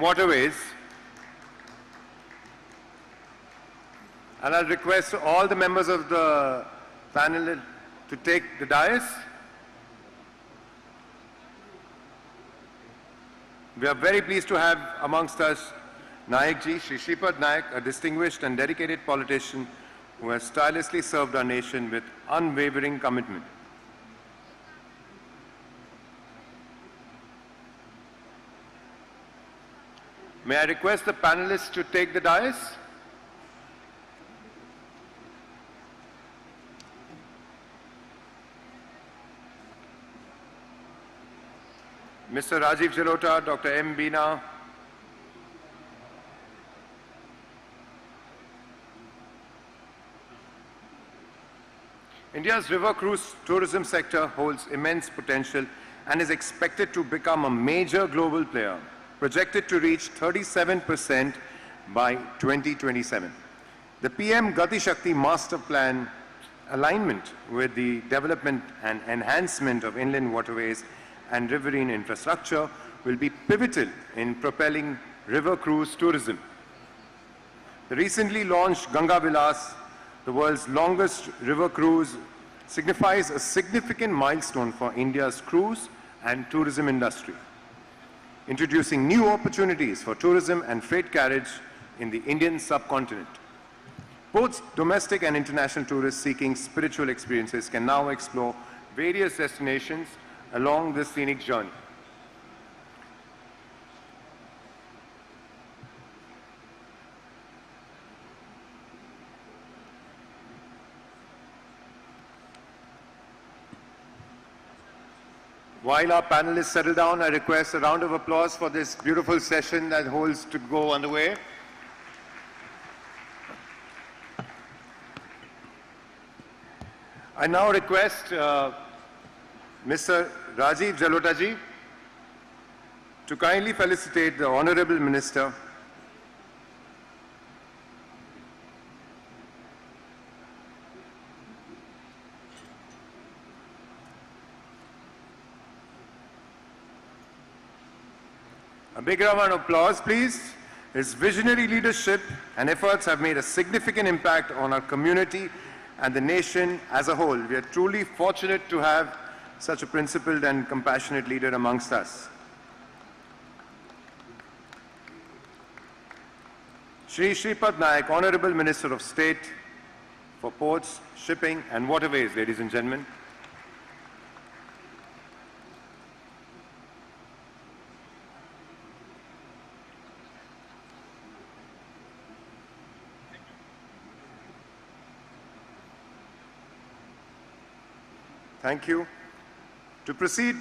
and waterways. And I'll request all the members of the panel to take the dais. We are very pleased to have amongst us Nayak ji, Shri Shripad Nayak, a distinguished and dedicated politician who has tirelessly served our nation with unwavering commitment. May I request the panelists to take the dais? Mr. Rajiv Jalota, Dr. M. Beena, India's river cruise tourism sector holds immense potential and is expected to become a major global player, projected to reach 37% by 2027. The PM Gati Shakti Master Plan alignment with the development and enhancement of inland waterways and riverine infrastructure will be pivotal in propelling river cruise tourism. The recently launched Ganga Vilas, the world's longest river cruise, signifies a significant milestone for India's cruise and tourism industry, introducing new opportunities for tourism and freight carriage in the Indian subcontinent. Both domestic and international tourists seeking spiritual experiences can now explore various destinations along this scenic journey. While our panelists settle down, I request a round of applause for this beautiful session that holds to go underway. I now request Mr. Rajiv Jalota ji to kindly felicitate the Honorable Minister A big round of applause, please. His visionary leadership and efforts have made a significant impact on our community and the nation as a whole. We are truly fortunate to have such a principled and compassionate leader amongst us. Shri Shripad Nayak, Honorable Minister of State for Ports, Shipping and Waterways, ladies and gentlemen. Thank you. To proceed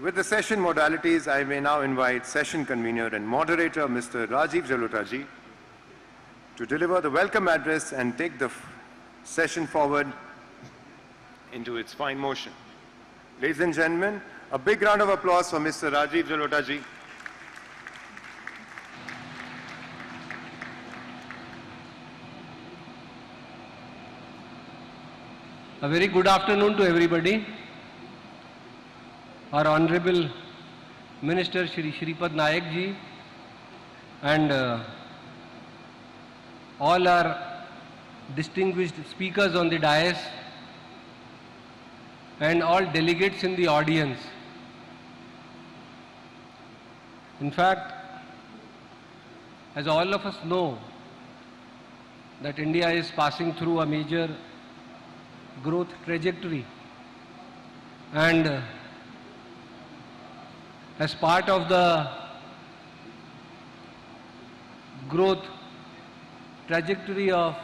with the session modalities, I may now invite session convener and moderator, Mr. Rajiv Jalota ji, to deliver the welcome address and take the session forward into its fine motion. Ladies and gentlemen, a big round of applause for Mr. Rajiv Jalota ji. A very good afternoon to everybody. Our Honorable Minister Shri Shripad Nayak ji and all our distinguished speakers on the dais and all delegates in the audience. In fact, as all of us know, that India is passing through a major growth trajectory, and as part of the growth trajectory of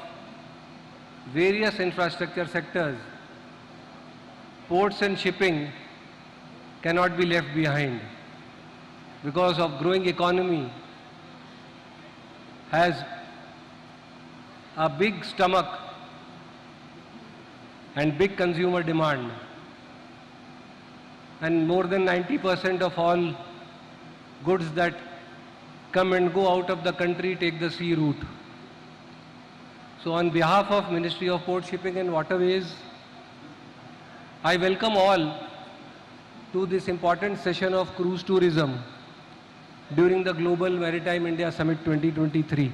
various infrastructure sectors, ports and shipping cannot be left behind, because of growing economy has a big stomach and big consumer demand, and more than 90% of all goods that come and go out of the country take the sea route. So on behalf of Ministry of Port, Shipping and Waterways, I welcome all to this important session of cruise tourism, during the Global Maritime India Summit 2023.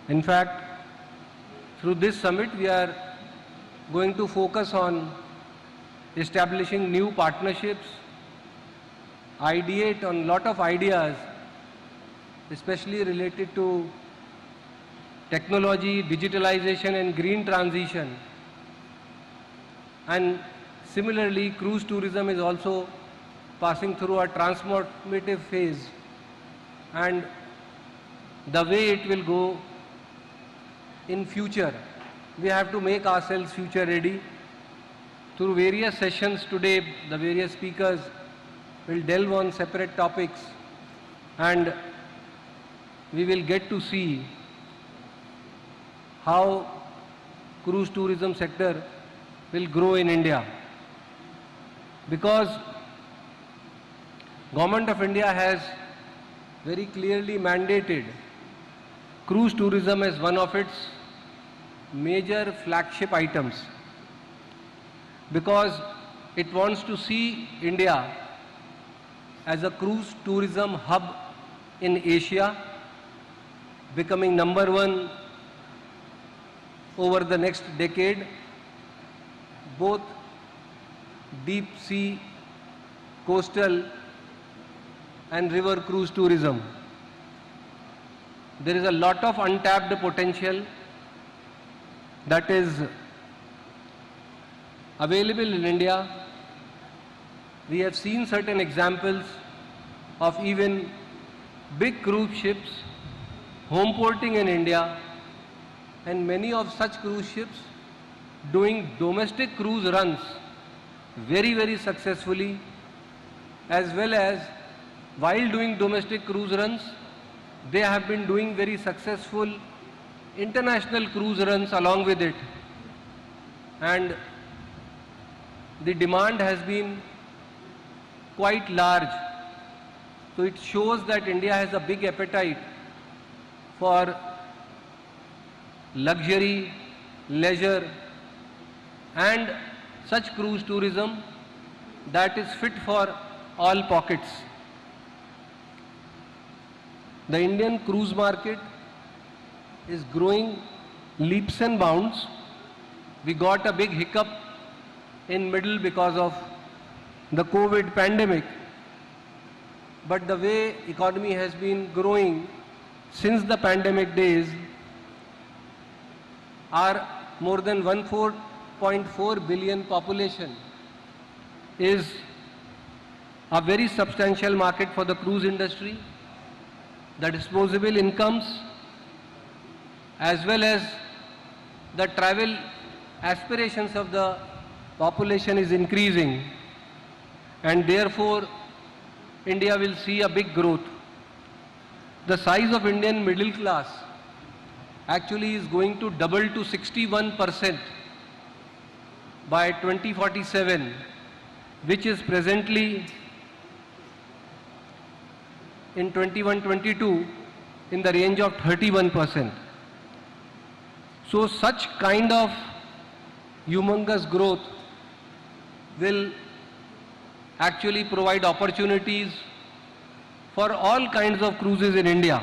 In fact, through this summit, we are going to focus on establishing new partnerships, ideate on a lot of ideas, especially related to technology, digitalization and green transition. And similarly, cruise tourism is also passing through a transformative phase, and the way it will go in future, we have to make ourselves future ready. Through various sessions today, the various speakers will delve on separate topics, and we will get to see how cruise tourism sector will grow in India. Because Government of India has very clearly mandated cruise tourism as one of its major flagship items, because it wants to see India as a cruise tourism hub in Asia, becoming number one over the next decade, both deep sea, coastal and river cruise tourism. There is a lot of untapped potential that is available in India. We have seen certain examples of even big cruise ships home porting in India, and many of such cruise ships doing domestic cruise runs very, very successfully, as well as while doing domestic cruise runs, they have been doing very successful international cruise runs along with it. And the demand has been quite large. So it shows that India has a big appetite for luxury, leisure and such cruise tourism that is fit for all pockets. The Indian cruise market is growing leaps and bounds. We got a big hiccup in middle because of the COVID pandemic, but the way economy has been growing since the pandemic days, our more than 1.4 billion population is a very substantial market for the cruise industry. The disposable incomes as well as the travel aspirations of the population is increasing, and therefore India will see a big growth. The size of Indian middle class actually is going to double to 61% by 2047, which is presently in 21-22 in the range of 31%. So such kind of humongous growth will actually provide opportunities for all kinds of cruises in India.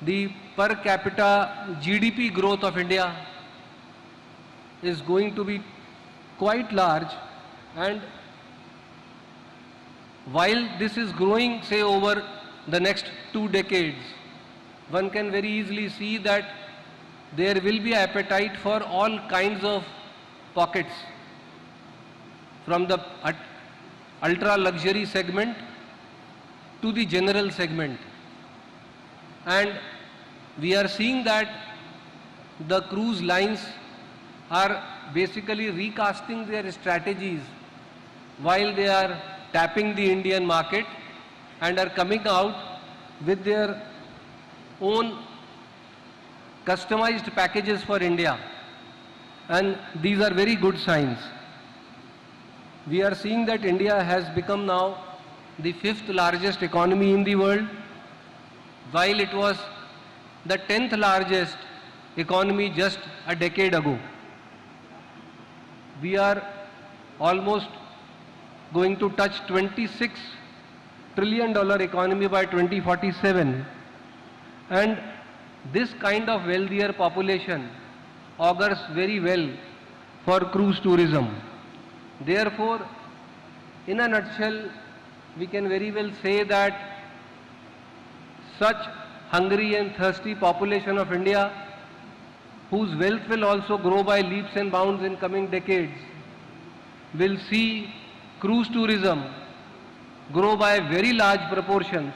The per capita GDP growth of India is going to be quite large, and while this is growing, say, over the next 2 decades, one can very easily see that there will be appetite for all kinds of pockets, from the ultra luxury segment to the general segment. And we are seeing that the cruise lines are basically recasting their strategies while they are tapping the Indian market, and are coming out with their own customized packages for India. And these are very good signs. We are seeing that India has become now the 5th largest economy in the world, while it was the 10th largest economy just a decade ago. We are almost going to touch 26 trillion economy by 2047, and this kind of wealthier population augurs very well for cruise tourism. Therefore, in a nutshell, we can very well say that such hungry and thirsty population of India, whose wealth will also grow by leaps and bounds in coming decades, will see cruise tourism grow by very large proportions,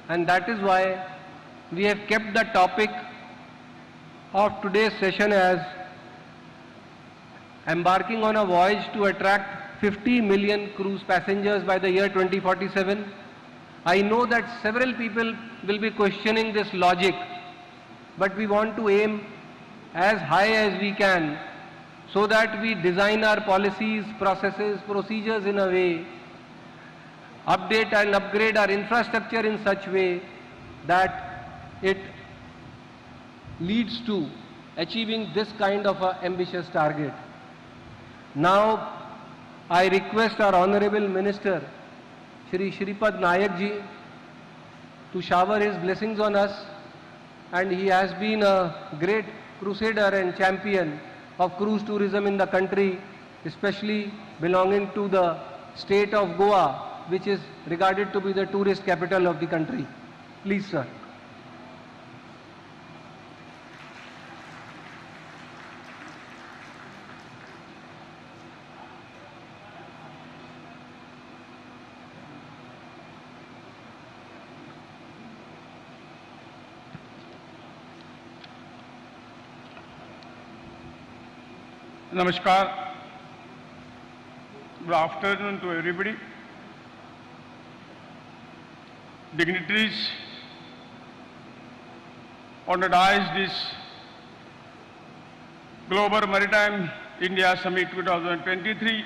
and that is why we have kept the topic of today's session as embarking on a voyage to attract 50 million cruise passengers by the year 2047. I know that several people will be questioning this logic, but we want to aim as high as we can so that we design our policies, processes, procedures in a way, update and upgrade our infrastructure in such way that it leads to achieving this kind of an ambitious target. Now, I request our Honorable Minister, Shri Shripad Nayak ji, to shower his blessings on us, and he has been a great crusader and champion of cruise tourism in the country, especially belonging to the state of Goa, which is regarded to be the tourist capital of the country. Please, sir. Namaskar. Good afternoon to everybody. Dignitaries on the dais, this Global Maritime India Summit 2023.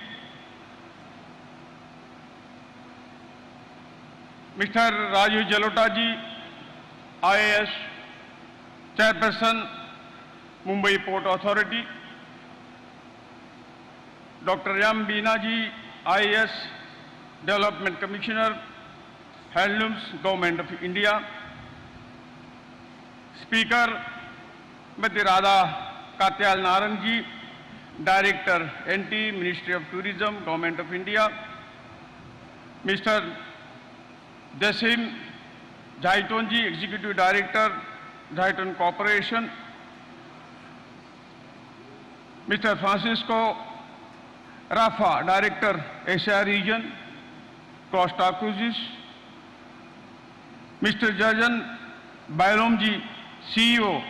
Mr. Raju Jalota ji, IAS Chairperson, Mumbai Port Authority. Dr. Yam Beena ji, IAS Development Commissioner, Handlooms, Government of India. Speaker, Mati Radha Katyal Narang ji, Director, NT, Ministry of Tourism, Government of India. Mr. Jasim Jaiton ji, Executive Director, Jaiton Corporation. Mr. Francisco Rafa, Director, Asia Region, Costa Cruises. Mr. Jajan Bailomji, CEO,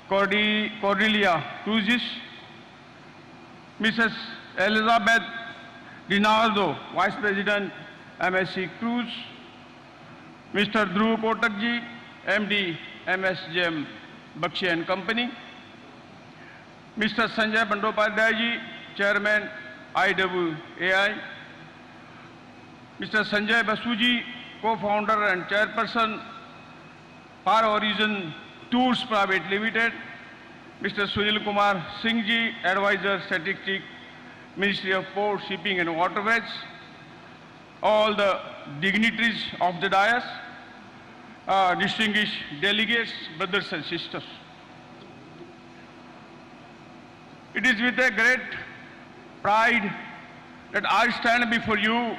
Cordelia Cruises. Mrs. Elizabeth Dinardo, Vice President, MSC Cruise. Mr. Dhruv Kotakji, MD, MSGM Bakshi and Company. Mr. Sanjay Bandopadhyay ji, Chairman, IWAI. Mr. Sanjay Basuji, Co-founder and Chairperson, Far Horizon Tours Private Limited. Mr. Sunil Kumar Singh ji, Advisor, Strategic, Ministry of Port, Shipping and Waterways. All the dignitaries of the dais, distinguished delegates, brothers and sisters. It is with a great pride that I stand before you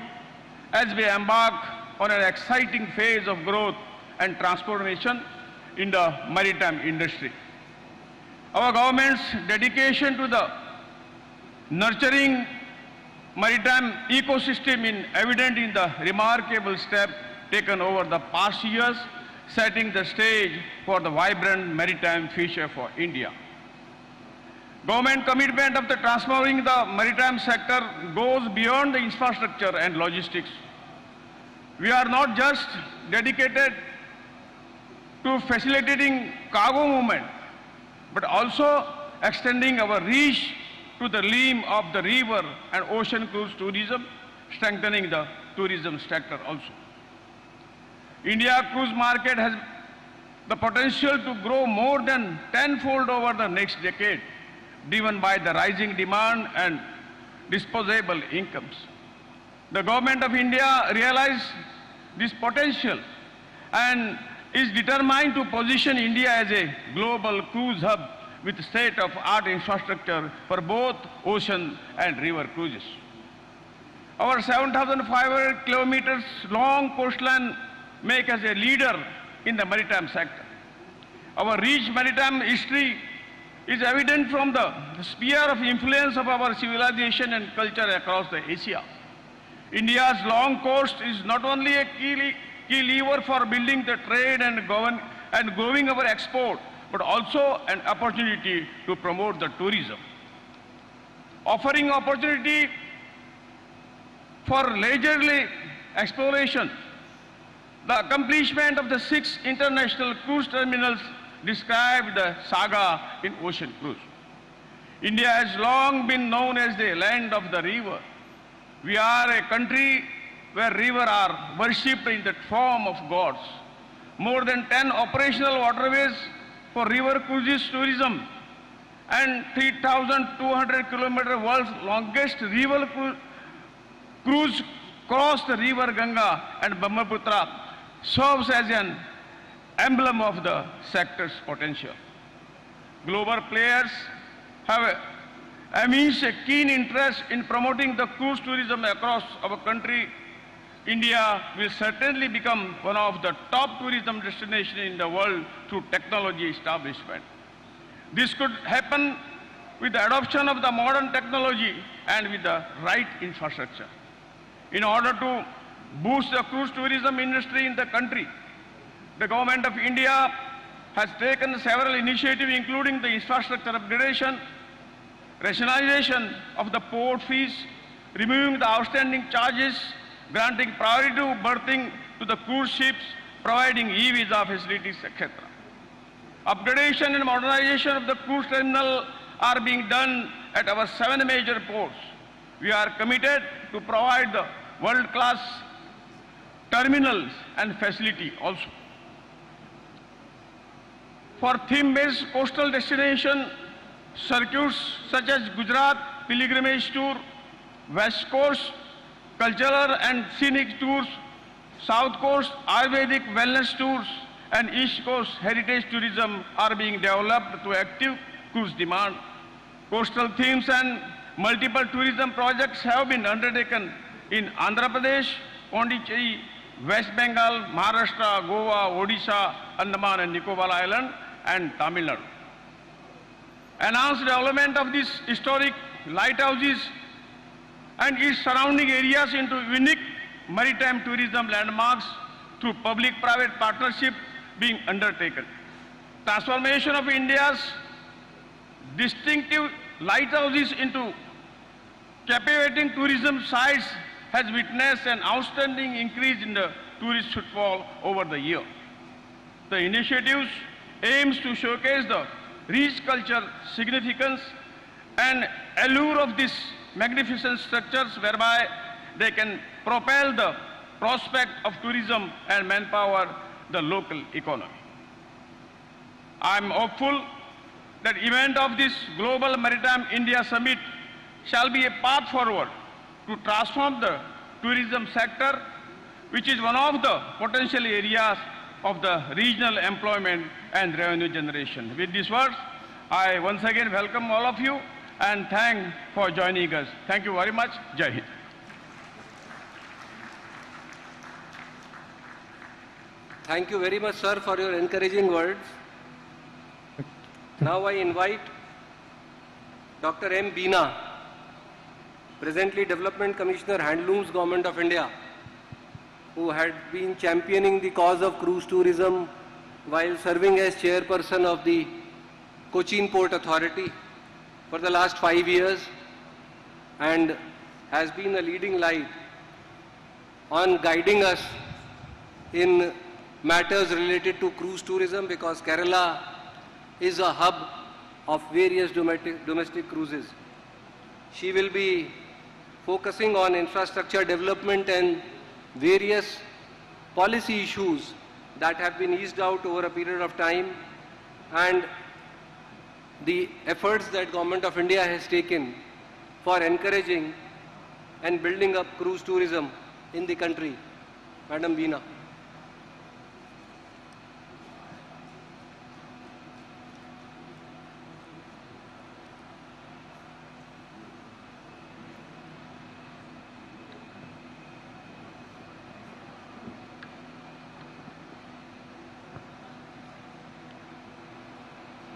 as we embark on an exciting phase of growth and transformation in the maritime industry. Our government's dedication to the nurturing maritime ecosystem is evident in the remarkable step taken over the past years, setting the stage for the vibrant maritime future for India. Government commitment of the transforming the maritime sector goes beyond the infrastructure and logistics. We are not just dedicated to facilitating cargo movement, but also extending our reach to the limb of the river and ocean cruise tourism, strengthening the tourism sector also. India cruise market has the potential to grow more than tenfold over the next decade, driven by the rising demand and disposable incomes. The government of India realized this potential and is determined to position India as a global cruise hub with state-of-the-art infrastructure for both ocean and river cruises. Our 7,500 kilometers long coastline make us a leader in the maritime sector. Our rich maritime history is evident from the sphere of influence of our civilization and culture across the Asia. India's long coast is not only a key lever for building the trade and growing our export, but also an opportunity to promote the tourism. Offering opportunity for leisurely exploration, the accomplishment of the 6 international cruise terminals describe the saga in ocean cruise. India has long been known as the land of the river. We are a country where rivers are worshipped in the form of gods. More than 10 operational waterways for river cruises tourism and 3,200 kilometer world's longest river cruise across the river Ganga and Brahmaputra serves as an emblem of the sector's potential. Global players have evinced a keen interest in promoting the cruise tourism across our country. India will certainly become one of the top tourism destinations in the world through technology establishment. This could happen with the adoption of the modern technology and with the right infrastructure. In order to boost the cruise tourism industry in the country, the Government of India has taken several initiatives, including the infrastructure upgradation, rationalization of the port fees, removing the outstanding charges, granting priority to berthing to the cruise ships, providing e-visa facilities, etc. Upgradation and modernization of the cruise terminal are being done at our 7 major ports. We are committed to provide the world-class terminals and facility also. For theme-based coastal destination circuits such as Gujarat Pilgrimage Tour, West Coast Cultural and Scenic Tours, South Coast Ayurvedic Wellness Tours, and East Coast Heritage Tourism are being developed to active cruise demand. Coastal themes and multiple tourism projects have been undertaken in Andhra Pradesh, Pondicherry, West Bengal, Maharashtra, Goa, Odisha, Andaman and Nicobar Island, and Tamil Nadu. Enhanced development of these historic lighthouses and its surrounding areas into unique maritime tourism landmarks through public-private partnership being undertaken. Transformation of India's distinctive lighthouses into captivating tourism sites has witnessed an outstanding increase in the tourist footfall over the year. The initiatives aims to showcase the rich cultural significance and allure of these magnificent structures, whereby they can propel the prospect of tourism and manpower the local economy. I am hopeful that event of this Global Maritime India Summit shall be a path forward to transform the tourism sector, which is one of the potential areas of the regional employment and revenue generation. With these words, I once again welcome all of you and thank for joining us. Thank you very much. Jai Hind. Thank you very much, sir, for your encouraging words. Now I invite Dr. M. Beena, presently Development Commissioner, Handlooms, Government of India, who had been championing the cause of cruise tourism while serving as chairperson of the Cochin Port Authority for the last 5 years, and has been a leading light on guiding us in matters related to cruise tourism, because Kerala is a hub of various domestic cruises. She will be focusing on infrastructure development and various policy issues that have been eased out over a period of time, and the efforts that Government of India has taken for encouraging and building up cruise tourism in the country. Madam Veena.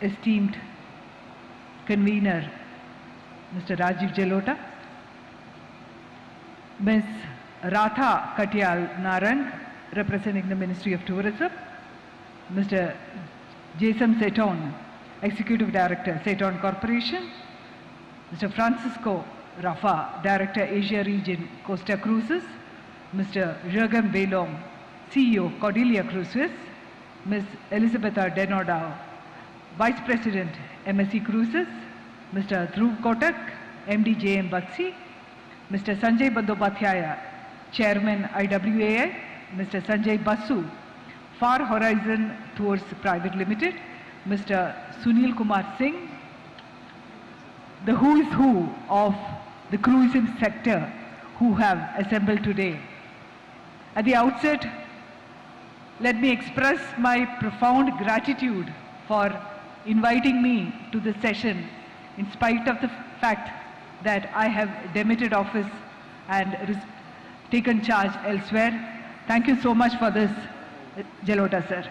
Esteemed convener, Mr. Rajiv Jalota, Ms. Ratha Katyal Naran, representing the Ministry of Tourism, Mr. Jason Seton, Executive Director, Seton Corporation, Mr. Francisco Rafa, Director, Asia Region, Costa Cruises, Mr. Jurgen Belong, CEO, Cordelia Cruises, Ms. Elisabetta Denodau, Vice President, MSC Cruises, Mr. Dhruv Kotak, MD JM Baxi, Mr. Sanjay Bandopathyaya, Chairman IWAI, Mr. Sanjay Basu, Far Horizon Tours Private Limited, Mr. Sunil Kumar Singh, the who is who of the cruising sector who have assembled today. At the outset, let me express my profound gratitude for inviting me to this session in spite of the fact that I have demitted office and taken charge elsewhere. Thank you so much for this, Jalota sir.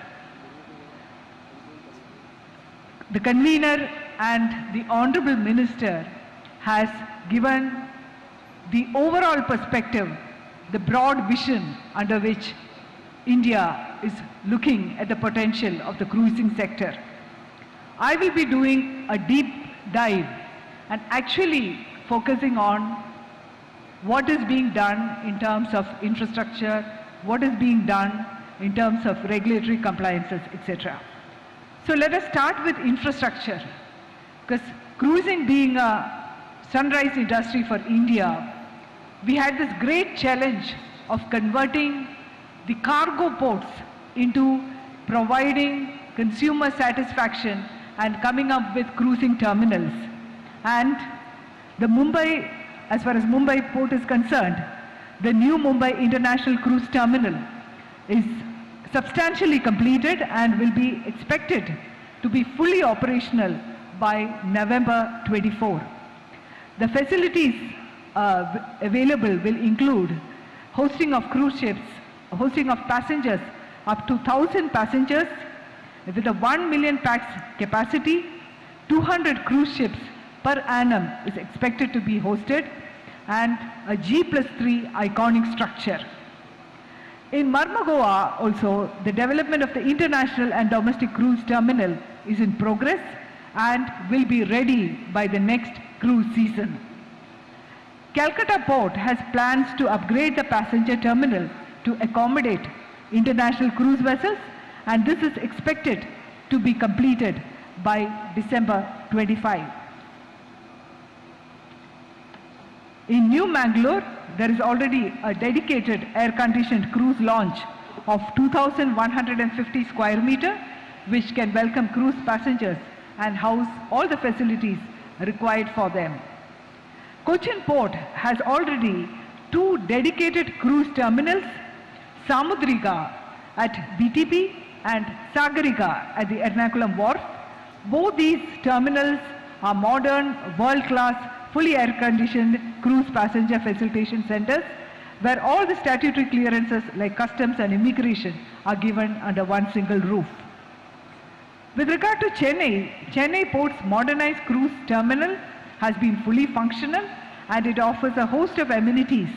The convener and the Honorable Minister has given the overall perspective, the broad vision under which India is looking at the potential of the cruising sector. I will be doing a deep dive and actually focusing on what is being done in terms of infrastructure, what is being done in terms of regulatory compliances, etc. So let us start with infrastructure, because cruising being a sunrise industry for India, we had this great challenge of converting the cargo ports into providing consumer satisfaction and coming up with cruising terminals. And the Mumbai, as far as Mumbai port is concerned, the new Mumbai International Cruise Terminal is substantially completed and will be expected to be fully operational by November 24. The facilities available will include hosting of cruise ships, hosting of passengers up to 1,000 passengers with a 1 million pax capacity. 200 cruise ships per annum is expected to be hosted, and a G+3 iconic structure. In Marmagoa also, the development of the international and domestic cruise terminal is in progress and will be ready by the next cruise season. Calcutta Port has plans to upgrade the passenger terminal to accommodate international cruise vessels, and this is expected to be completed by December 25. In New Mangalore, there is already a dedicated air-conditioned cruise launch of 2,150 square meter, which can welcome cruise passengers and house all the facilities required for them. Cochin Port has already 2 dedicated cruise terminals, Samudriga at BTP and Sagarika at the Ernakulam Wharf. Both these terminals are modern, world-class, fully air-conditioned cruise passenger facilitation centers where all the statutory clearances like customs and immigration are given under one single roof. With regard to Chennai Port's modernized cruise terminal has been fully functional, and it offers a host of amenities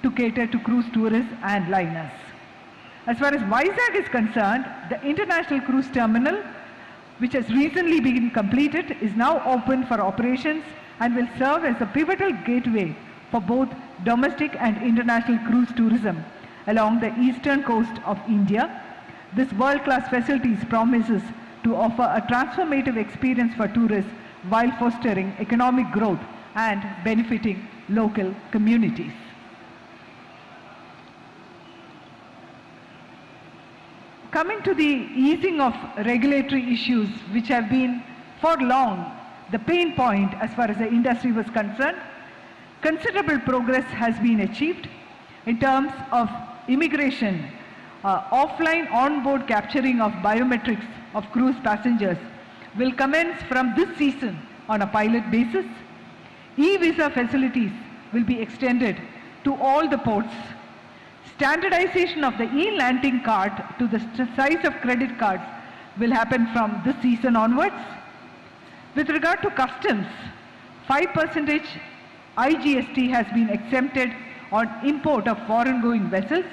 to cater to cruise tourists and liners. As far as Vizag is concerned, the international cruise terminal, which has recently been completed, is now open for operations and will serve as a pivotal gateway for both domestic and international cruise tourism along the eastern coast of India. This world-class facilities promises to offer a transformative experience for tourists while fostering economic growth and benefiting local communities. Coming to the easing of regulatory issues, which have been for long the pain point as far as the industry was concerned, considerable progress has been achieved in terms of immigration, offline on-board capturing of biometrics of cruise passengers will commence from this season on a pilot basis. E-visa facilities will be extended to all the ports. Standardization of the e-landing card to the size of credit cards will happen from this season onwards. With regard to customs, 5% IGST has been exempted on import of foreign-going vessels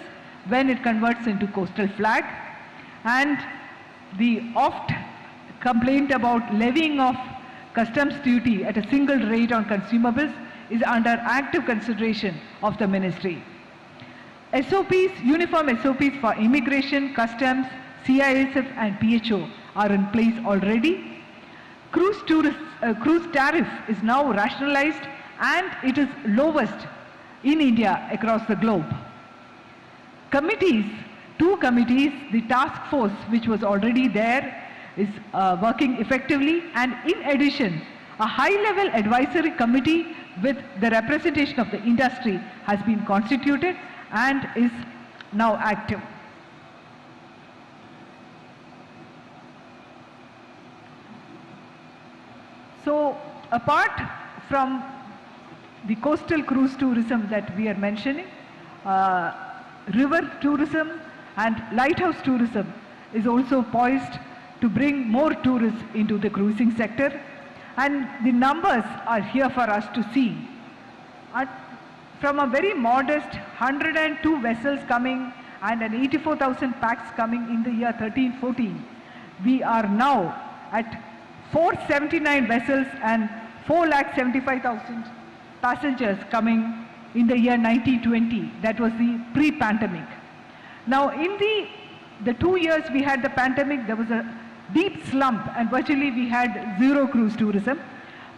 when it converts into coastal flag, and the oft complaint about levying of customs duty at a single rate on consumables is under active consideration of the ministry. SOPs, uniform SOPs for immigration, customs, CISF and PHO are in place already. Cruise tariff is now rationalized and it is lowest in India across the globe. Committees, 2 committees, the task force which was already there is working effectively, and in addition, a high-level advisory committee with the representation of the industry has been constituted and is now active. So, apart from the coastal cruise tourism that we are mentioning, river tourism and lighthouse tourism is also poised to bring more tourists into the cruising sector, and the numbers are here for us to see. From a very modest 102 vessels coming and an 84,000 packs coming in the year 13-14, we are now at 479 vessels and 4,75,000 passengers coming in the year 1920. That was the pre-pandemic. Now in the 2 years we had the pandemic, there was a deep slump and virtually we had zero cruise tourism.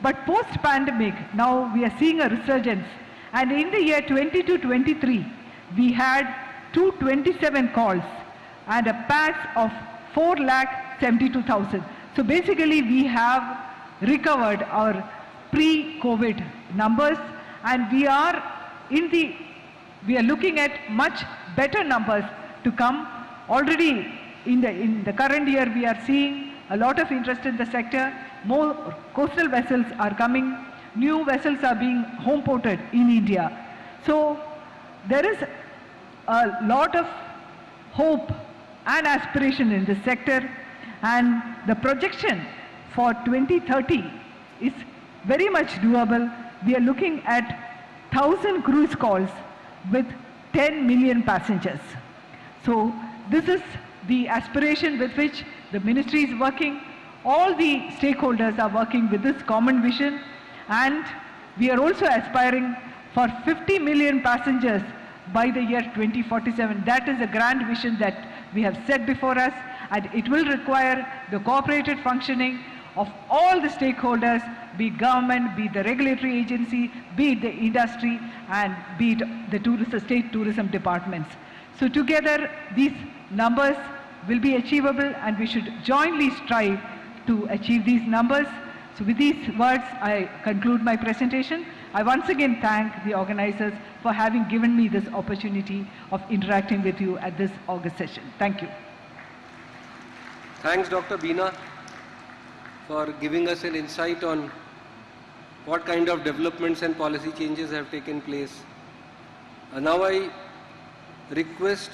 But post-pandemic, now we are seeing a resurgence. And in the year 22-23, we had 227 calls and a pax of 4,72,000. So basically we have recovered our pre-COVID numbers, and we are looking at much better numbers to come. Already in the current year we are seeing a lot of interest in the sector. More coastal vessels are coming, new vessels are being home ported in India. So there is a lot of hope and aspiration in this sector, and the projection for 2030 is very much doable. We are looking at 1,000 cruise calls with 10 million passengers. So this is the aspiration with which the ministry is working. All the stakeholders are working with this common vision, and we are also aspiring for 50 million passengers by the year 2047. That is a grand vision that we have set before us, and it will require the cooperative functioning of all the stakeholders, be it government, be it the regulatory agency, be it the industry, and be it the state tourism departments. So together these numbers will be achievable, and we should jointly strive to achieve these numbers. So with these words, I conclude my presentation. I once again thank the organizers for having given me this opportunity of interacting with you at this August session. Thank you. Thanks, Dr. Beena, for giving us an insight on what kind of developments and policy changes have taken place. Now I request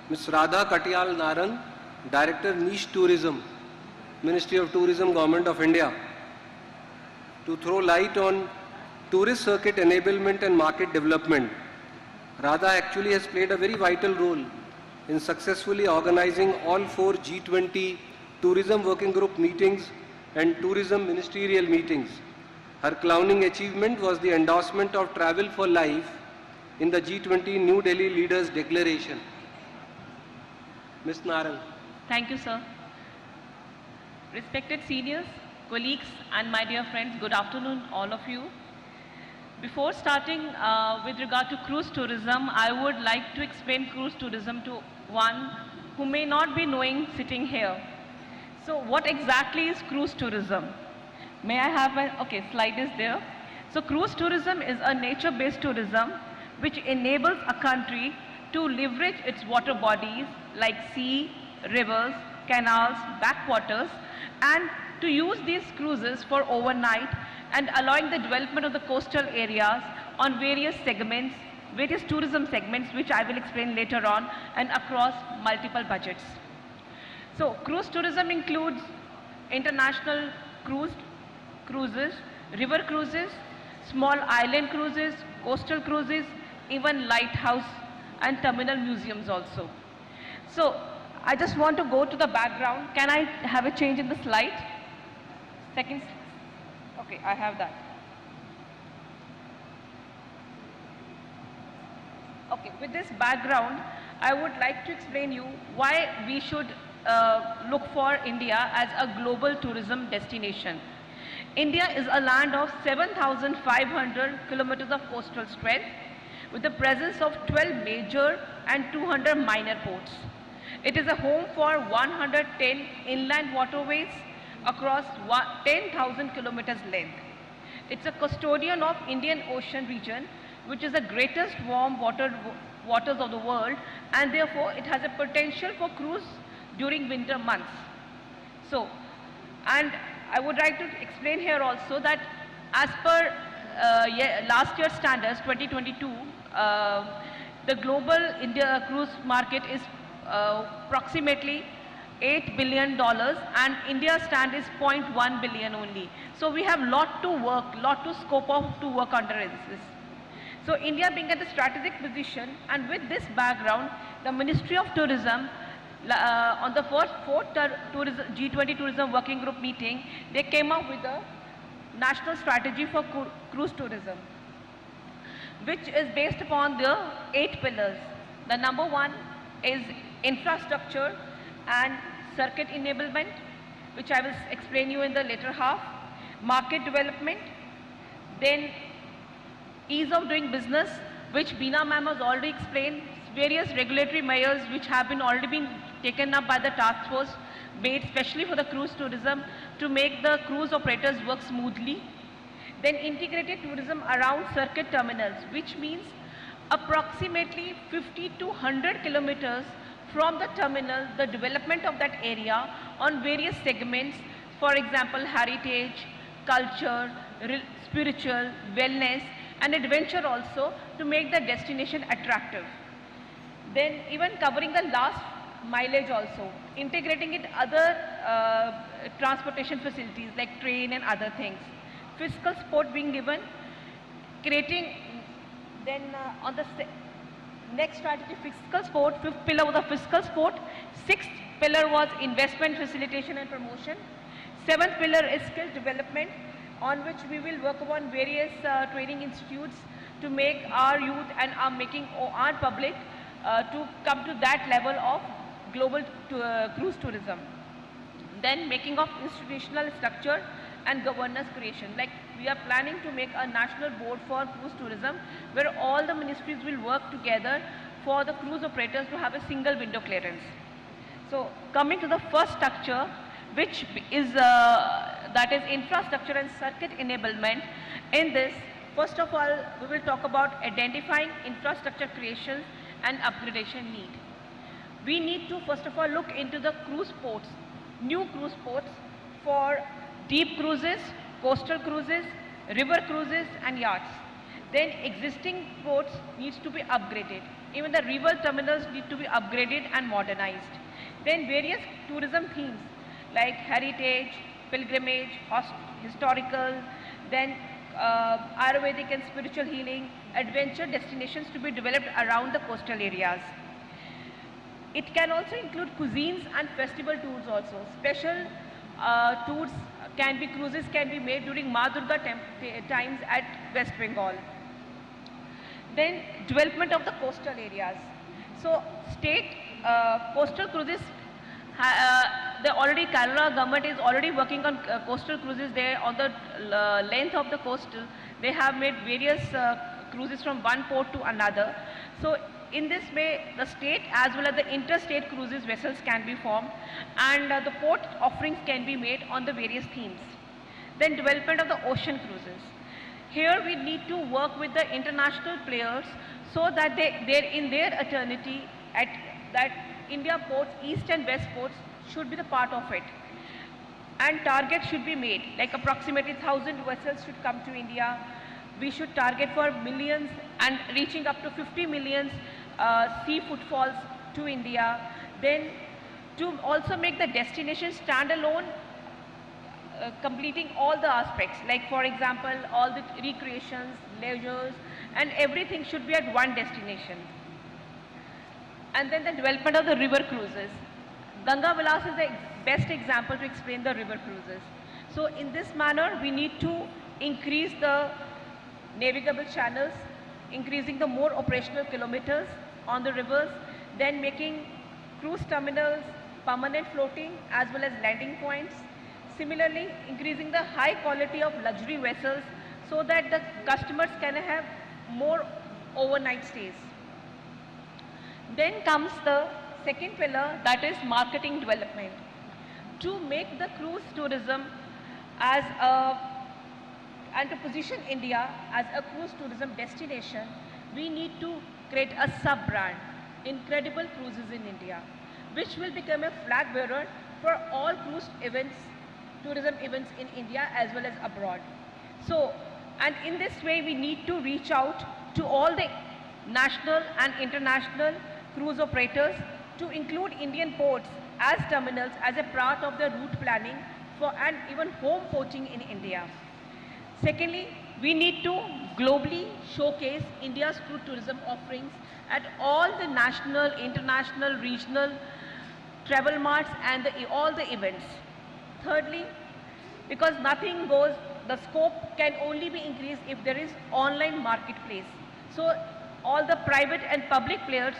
Ms. Radha Katyal Narang, Director Niche Tourism, Ministry of Tourism, Government of India, to throw light on tourist circuit enablement and market development. Radha actually has played a very vital role in successfully organizing all 4 G20 Tourism Working Group meetings and tourism ministerial meetings. Her crowning achievement was the endorsement of Travel for Life in the G20 New Delhi Leaders Declaration. Ms. Narang. Thank you, sir. Respected seniors, colleagues, and my dear friends, good afternoon, all of you. Before starting with regard to cruise tourism, I would like to explain cruise tourism to one who may not be knowing sitting here. So what exactly is cruise tourism? May I have okay, slide is there. So cruise tourism is a nature-based tourism which enables a country to leverage its water bodies like sea, rivers, canals, backwaters, and to use these cruises for overnight and allowing the development of the coastal areas on various segments, various tourism segments, which I will explain later on, and across multiple budgets. So cruise tourism includes international cruises, river cruises, small island cruises, coastal cruises, even lighthouse and terminal museums also. So I just want to go to the background. Can I have a change in the slide? Second. Okay, I have that. Okay, with this background, I would like to explain you why we should look for India as a global tourism destination. India is a land of 7,500 kilometers of coastal strength with the presence of 12 major and 200 minor ports. It is a home for 110 inland waterways across 10,000 kilometers length. It's a custodian of Indian Ocean region, which is the greatest warm waters of the world, and therefore it has a potential for cruise during winter months. So, and I would like to explain here also that as per last year's standards, 2022, the global India cruise market is approximately $8 billion, and India's stand is 0.1 billion only. So we have lot to work, lot to scope of to work under this. So India being at the strategic position, and with this background, the Ministry of Tourism on the fourth G20 Tourism Working Group meeting, they came up with a national strategy for cruise tourism, which is based upon the 8 pillars. The number 1 is infrastructure and circuit enablement, which I will explain you in the later half. Market development, then ease of doing business, which Beena ma'am has already explained, various regulatory measures which have already been taken up by the task force, made especially for the cruise tourism to make the cruise operators work smoothly. Then integrated tourism around circuit terminals, which means approximately 50 to 100 kilometers from the terminal, the development of that area on various segments, for example, heritage, culture, spiritual, wellness, and adventure also, to make the destination attractive. Then even covering the last mileage also, integrating it other transportation facilities like train and other things. Fiscal support being given, creating, then on the next strategy, fiscal support, 5th pillar was the fiscal support, 6th pillar was investment facilitation and promotion, 7th pillar is skill development, on which we will work upon various training institutes to make our youth and our public to come to that level of global cruise tourism. Then making of institutional structure and governance creation. Like we are planning to make a national board for cruise tourism where all the ministries will work together for the cruise operators to have a single window clearance. So coming to the first structure, which is that is infrastructure and circuit enablement. In this, first of all, we will talk about identifying infrastructure creation and upgradation need. We need to first of all look into the cruise ports, new cruise ports for deep cruises, coastal cruises, river cruises and yachts. Then existing ports needs to be upgraded. Even the river terminals need to be upgraded and modernized. Then various tourism themes like heritage, pilgrimage, historical, then Ayurvedic and spiritual healing, adventure destinations to be developed around the coastal areas. It can also include cuisines and festival tours also. Special tours can be, cruises can be made during Ma Durga times at West Bengal. Then development of the coastal areas. So state coastal cruises, Kerala government is already working on coastal cruises there on the length of the coastal. They have made various cruises from one port to another. So in this way, the state as well as the interstate cruises vessels can be formed, and the port offerings can be made on the various themes. Then development of the ocean cruises. Here we need to work with the international players so that they're in their eternity that India ports, East and West ports should be the part of it. And targets should be made, like approximately 1,000 vessels should come to India. We should target for millions and reaching up to 50 million sea footfalls to India. Then to also make the destination standalone, completing all the aspects, like for example, all the recreations, leisures, and everything should be at one destination. And then the development of the river cruises. Ganga Vilas is the best example to explain the river cruises. So in this manner, we need to increase the navigable channels, increasing the more operational kilometers on the rivers, then making cruise terminals permanent floating as well as landing points. Similarly, increasing the high quality of luxury vessels so that the customers can have more overnight stays. Then comes the second pillar, that is marketing development. To make the cruise tourism as and to position India as a cruise tourism destination, we need to create a sub-brand, Incredible Cruises in India, which will become a flag bearer for all cruise events, tourism events in India as well as abroad. So, and in this way we need to reach out to all the national and international cruise operators to include Indian ports as terminals as a part of the route planning for and even home porting in India. Secondly, we need to globally showcase India's cruise tourism offerings at all the national, international, regional travel marts and all the events. Thirdly, because nothing goes, the scope can only be increased if there is online marketplace. So all the private and public players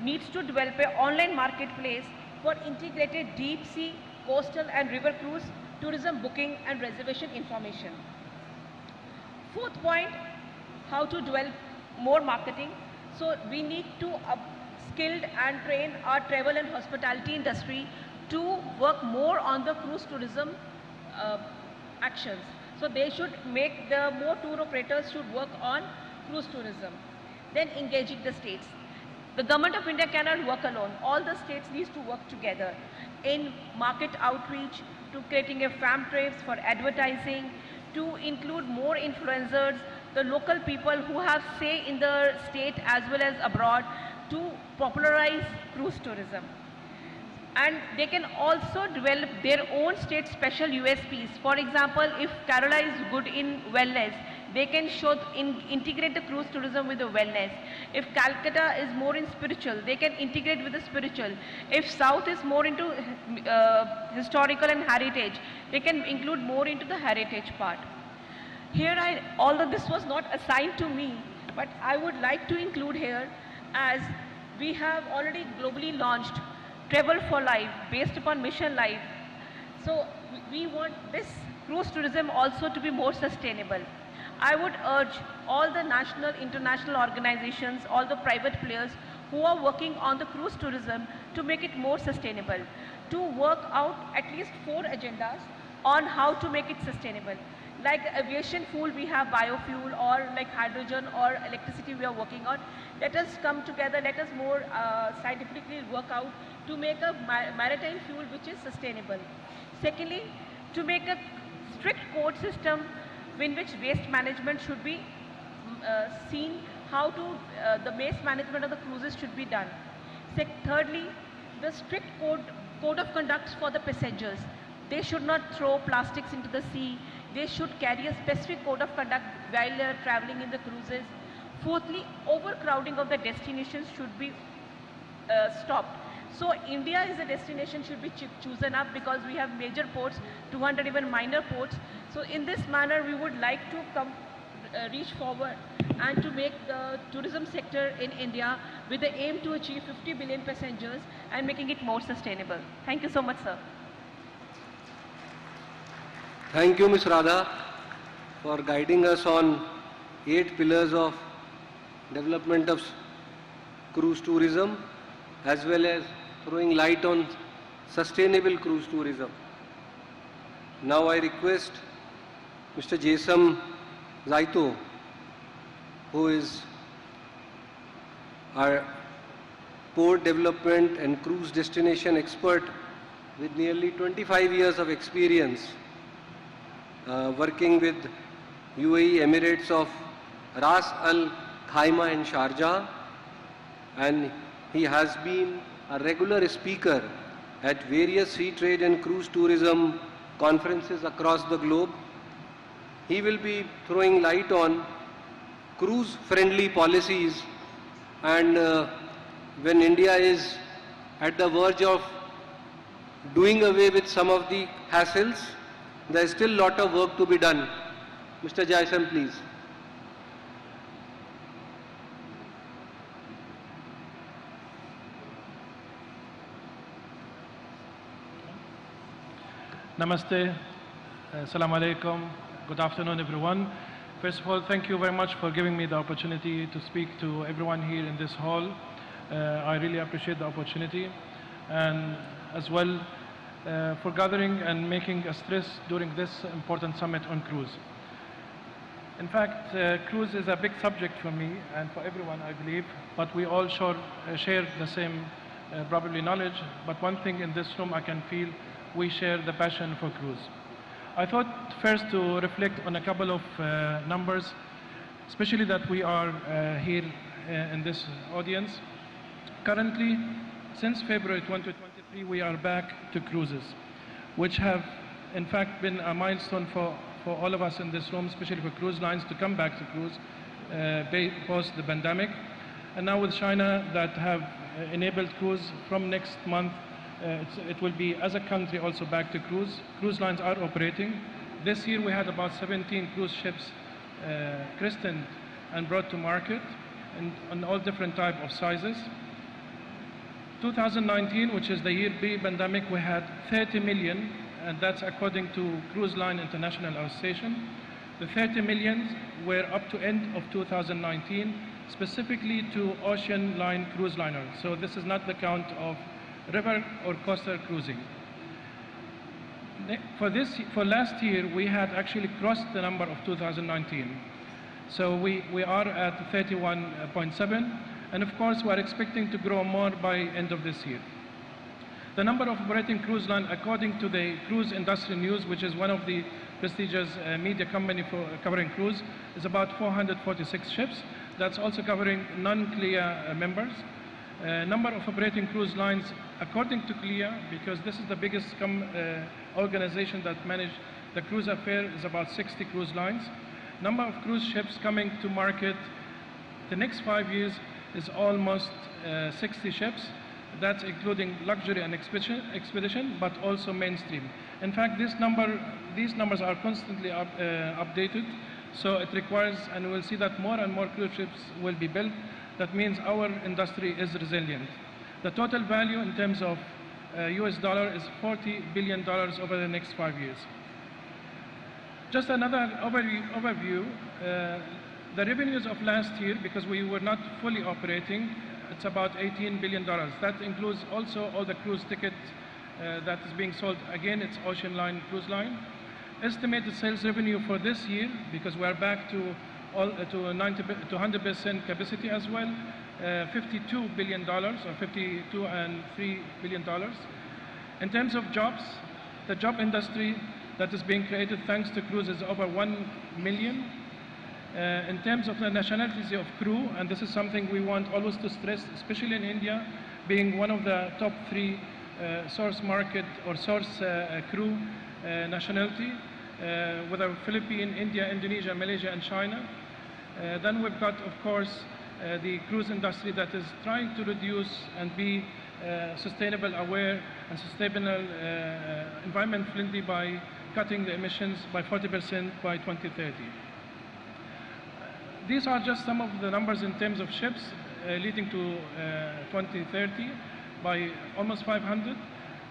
needs to develop an online marketplace for integrated deep sea, coastal and river cruise tourism booking and reservation information. Fourth point, how to develop more marketing. So we need to upskill and train our travel and hospitality industry to work more on the cruise tourism actions. So they should make the more tour operators should work on cruise tourism. Then engaging the states. The government of India cannot work alone. All the states needs to work together in market outreach, to creating a farm trips for advertising, to include more influencers, the local people who have say in the state as well as abroad to popularize cruise tourism. And they can also develop their own state special USPs. For example, if Kerala is good in wellness, they can integrate the cruise tourism with the wellness. If Calcutta is more in spiritual, they can integrate with the spiritual. If South is more into historical and heritage, they can include more into the heritage part. Here, although this was not assigned to me, but I would like to include here, as we have already globally launched Travel for Life based upon Mission Life. So we want this cruise tourism also to be more sustainable. I would urge all the national, international organizations, all the private players who are working on the cruise tourism to make it more sustainable, to work out at least 4 agendas on how to make it sustainable. Like aviation fuel, we have biofuel, or like hydrogen or electricity we are working on. Let us come together, let us more scientifically work out to make a maritime fuel which is sustainable. Secondly, to make a strict code system in which waste management should be seen, how to the waste management of the cruises should be done. Thirdly, the strict code of conduct for the passengers. They should not throw plastics into the sea. They should carry a specific code of conduct while they are traveling in the cruises. Fourthly, overcrowding of the destinations should be stopped. So India as a destination should be chosen up because we have major ports, 200 even minor ports. So in this manner, we would like to reach forward and to make the tourism sector in India with the aim to achieve 50 billion passengers and making it more sustainable. Thank you so much, sir. Thank you, Ms. Radha, for guiding us on 8 pillars of development of cruise tourism, as well as throwing light on sustainable cruise tourism. Now I request Mr. Jesam Zaito, who is our port development and cruise destination expert with nearly 25 years of experience working with UAE Emirates of Ras Al Khaimah and Sharjah, and he has been a regular speaker at various sea trade and cruise tourism conferences across the globe. He will be throwing light on cruise-friendly policies, and when India is at the verge of doing away with some of the hassles, there is still a lot of work to be done. Mr. Jaisam, please. Namaste, Assalamu alaikum, good afternoon everyone. First of all, thank you very much for giving me the opportunity to speak to everyone here in this hall. I really appreciate the opportunity, and as well for gathering and making a stress during this important summit on cruise. In fact, cruise is a big subject for me and for everyone, I believe, but we all share the same probably knowledge. But one thing in this room I can feel, we share the passion for cruise. I thought first to reflect on a couple of numbers, especially that we are here in this audience. Currently, since February 2023, we are back to cruises, which have in fact been a milestone for all of us in this room, especially for cruise lines to come back to cruise post the pandemic. And now with China that have enabled cruise from next month, it will be as a country also back to cruise. Cruise lines are operating. This year we had about 17 cruise ships christened and brought to market in all different type of sizes. 2019, which is the year pre-pandemic, we had 30 million, and that's according to Cruise Line International Association. The 30 millions were up to end of 2019, specifically to ocean line cruise liners. So this is not the count of river or coastal cruising. For last year, we had actually crossed the number of 2019. So we are at 31.7, and of course we are expecting to grow more by end of this year. The number of operating cruise line, according to the Cruise Industry News, which is one of the prestigious media company for covering cruise, is about 446 ships. That's also covering non-CLIA members. Number of operating cruise lines, according to CLIA, because this is the biggest organization that manage the cruise affair, is about 60 cruise lines. Number of cruise ships coming to market the next 5 years is almost 60 ships. That's including luxury and expedition, but also mainstream. In fact, these numbers are constantly updated, so it requires, and we'll see that more and more cruise ships will be built. That means our industry is resilient. The total value in terms of US dollar is $40 billion over the next 5 years. Just another overview, the revenues of last year, because we were not fully operating, it's about $18 billion. That includes also all the cruise tickets that is being sold. Again, it's ocean line, cruise line. Estimated sales revenue for this year, because we are back to 100% capacity as well, $52 billion, or $52.3 billion. In terms of jobs, the job industry that is being created thanks to cruise is over 1 million. In terms of the nationalities of crew, and this is something we want always to stress, especially in India, being one of the top 3 source market or source crew nationality, whether Philippines, India, Indonesia, Malaysia, and China. Then we've got, of course, the cruise industry that is trying to reduce and be sustainable aware and sustainable environment friendly by cutting the emissions by 40% by 2030. These are just some of the numbers in terms of ships leading to 2030 by almost 500.